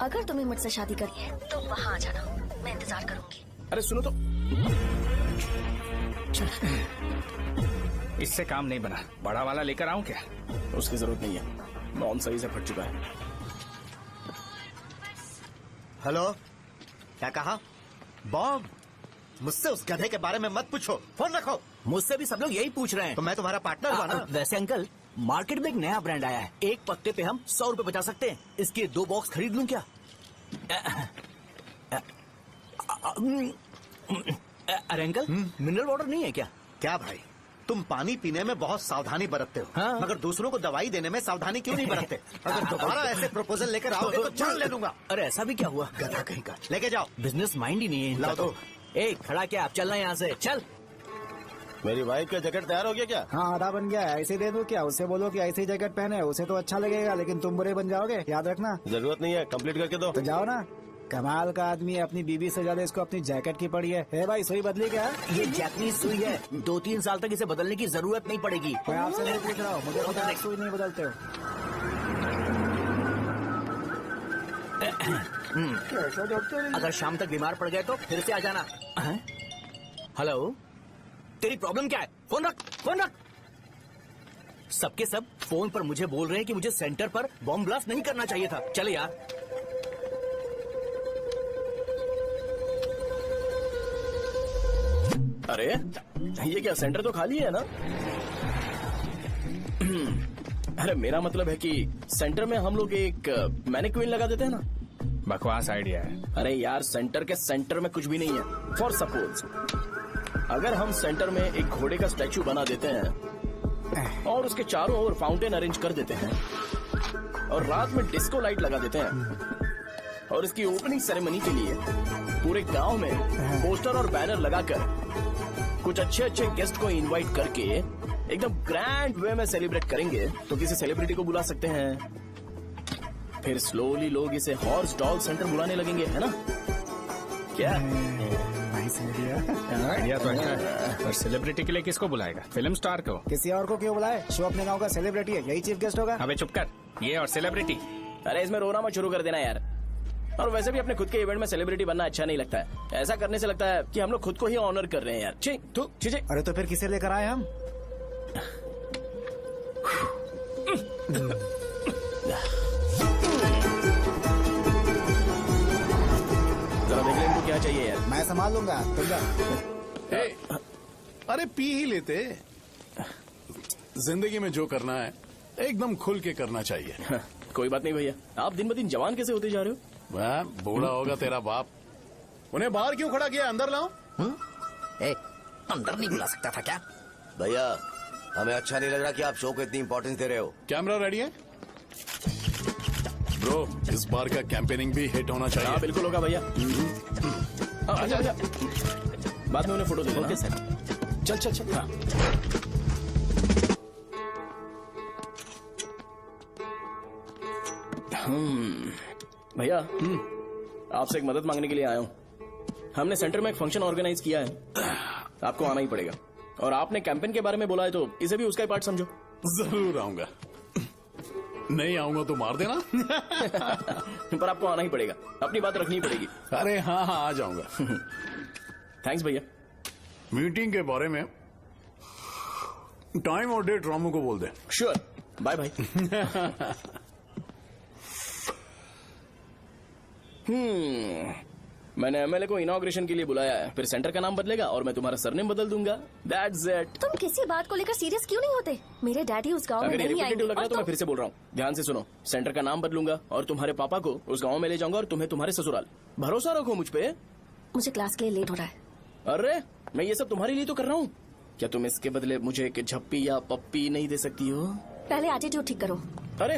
अगर तुम्हें मुझसे शादी करनी है तो वहाँ आ जाना, मैं इंतजार करूंगी। अरे सुनो तो। इससे काम नहीं बना, बड़ा वाला लेकर आऊं क्या? उसकी जरूरत नहीं है, बॉम्ब सही से फट चुका है। हेलो, क्या कहा? बॉम्ब? मुझसे उस गधे के बारे में मत पूछो, फोन रखो। मुझसे भी सब लोग यही पूछ रहे हैं। तो मैं तुम्हारा पार्टनर हुआ ना? वैसे अंकल, मार्केट में एक नया ब्रांड आया है, एक पत्ते पे हम 100 रुपए बचा सकते हैं। इसके 2 बॉक्स खरीद लूं क्या? अरे अंकल, मिनरल वाटर नहीं है क्या? क्या भाई, तुम पानी पीने में बहुत सावधानी बरतते हो, हाँ? मगर दूसरों को दवाई देने में सावधानी क्यों नहीं बरतते? अगर दोबारा ऐसे प्रपोजल लेकर आओगे तो जान ले लूंगा। अरे ऐसा भी क्या हुआ? गधा कहीं का, लेके जाओ। बिजनेस माइंड ही नहीं है इनका लाओ तो। ए खड़ा क्या, आप चलना यहाँ से, चल। मेरी वाइफ का जैकेट तैयार हो गया क्या? हाँ आधा बन गया है, ऐसे दे दो क्या? उससे बोलो कि ऐसे ही जैकेट पहने, उसे तो अच्छा लगेगा लेकिन तुम बुरे बन जाओगे, याद रखना। जरूरत नहीं है, कंप्लीट करके दो। तो जाओ ना। कमाल का आदमी है, अपनी बीवी से ज्यादा इसको अपनी जैकेट की पड़ी है। भाई सुई बदली क्या? ये जैपनीज सुई है, 2-3 साल तक इसे बदलने की जरूरत नहीं पड़ेगी। मैं आपसे नहीं पूछ रहा हूँ, मुझे पता है सुई नहीं बदलते हो। अगर शाम तक बीमार पड़ गए तो फिर से आ जाना। हेलो, तेरी प्रॉब्लम क्या है? फोन रख, फोन रख। सबके सब फोन पर मुझे बोल रहे हैं कि मुझे सेंटर पर बॉम्ब ब्लास्ट नहीं करना चाहिए था। चले यार। अरे ये क्या, सेंटर तो खाली है ना? अरे मेरा मतलब है कि सेंटर में हम लोग एक मैनिक्विन लगा देते हैं ना। बकवास आइडिया है। अरे यार, सेंटर के सेंटर में कुछ भी नहीं है। फॉर सपोज अगर हम सेंटर में एक घोड़े का स्टैचू बना देते हैं और उसके चारों ओर फाउंटेन अरेंज कर देते हैं और रात में डिस्को लाइट लगा देते हैं और इसकी ओपनिंग सेरेमनी के लिए पूरे गांव में पोस्टर और बैनर लगाकर कुछ अच्छे अच्छे गेस्ट को इनवाइट करके एकदम ग्रैंड वे में सेलिब्रेट करेंगे, तो किसी सेलिब्रिटी को बुला सकते हैं। फिर स्लोली लोग इसे हॉर्स डॉल सेंटर बुलाने लगेंगे, है ना? क्या आइडिया तो अच्छा है, पर सेलिब्रिटी के लिए किसको बुलाएगा? फिल्म स्टार को? किसी और को क्यों बुलाए? शो अपने गांव का सेलिब्रिटी है, यही चीफ गेस्ट होगा। अबे चुप कर, ये और सेलिब्रिटी। अरे इसमें रोना मत शुरू कर देना यार। और वैसे भी अपने खुद के इवेंट में सेलिब्रिटी बनना अच्छा नहीं लगता है। ऐसा करने से लगता है कि हम लोग खुद को ही ऑनर कर रहे हैं यार। छी। अरे तो फिर किसे लेकर आए हम? जरा देख ले इनको क्या चाहिए यार। मैं संभाल लूंगा, तुम जा। अरे पी ही लेते। जिंदगी में जो करना है एकदम खुल के करना चाहिए। कोई बात नहीं भैया, आप दिन ब दिन जवान कैसे होते जा रहे हो? वह बूढ़ा होगा तेरा बाप। उन्हें बाहर क्यों खड़ा किया? अंदर लाओ। अंदर नहीं बुला सकता था क्या? भैया हमें अच्छा नहीं लग रहा कि आप शो को इतनी इंपॉर्टेंस दे रहे हो। कैमरा रेडी है ब्रो? इस बार का कैंपेनिंग भी हिट होना चाहिए। हाँ बिल्कुल होगा भैया। अच्छा बाद में उन्हें फोटो दे देना। Okay sir. चल। हाँ। भैया आपसे एक मदद मांगने के लिए आया हूँ। हमने सेंटर में एक फंक्शन ऑर्गेनाइज किया है, आपको आना ही पड़ेगा। और आपने कैंपेन के बारे में बोला है तो इसे भी उसका ही पार्ट समझो। जरूर आऊंगा। नहीं आऊंगा तो मार देना। पर आपको आना ही पड़ेगा, अपनी बात रखनी पड़ेगी। अरे हाँ आ जाऊंगा। थैंक्स भैया। मीटिंग के बारे में टाइम और डेट रामू को बोल दे। श्योर, बाय भाई। मैंने एमएलए को इनॉग्रेशन के लिए बुलाया है, फिर सेंटर का नाम बदलेगा और मैं तुम्हारा सरनेम बदल दूंगा। That's it. तुम किसी बात को लेकर सीरियस क्यों नहीं होते? मेरे डैडी उस गांव में अगर ये नहीं आएंगे। लग रहा है तो मैं फिर से बोल रहा हूँ, ध्यान से सुनो। सेंटर का नाम बदलूंगा और तुम्हारे पापा को उस गांव में ले जाऊंगा और तुम्हें तुम्हारे ससुराल। भरोसा रखो मुझ पे। मुझे क्लास के लिए लेट हो रहा है। अरे मैं ये सब तुम्हारे लिए तो कर रहा हूँ। क्या तुम इसके बदले मुझे एक झप्पी या पप्पी नहीं दे सकती हो? पहले एटीट्यूड ठीक करो। अरे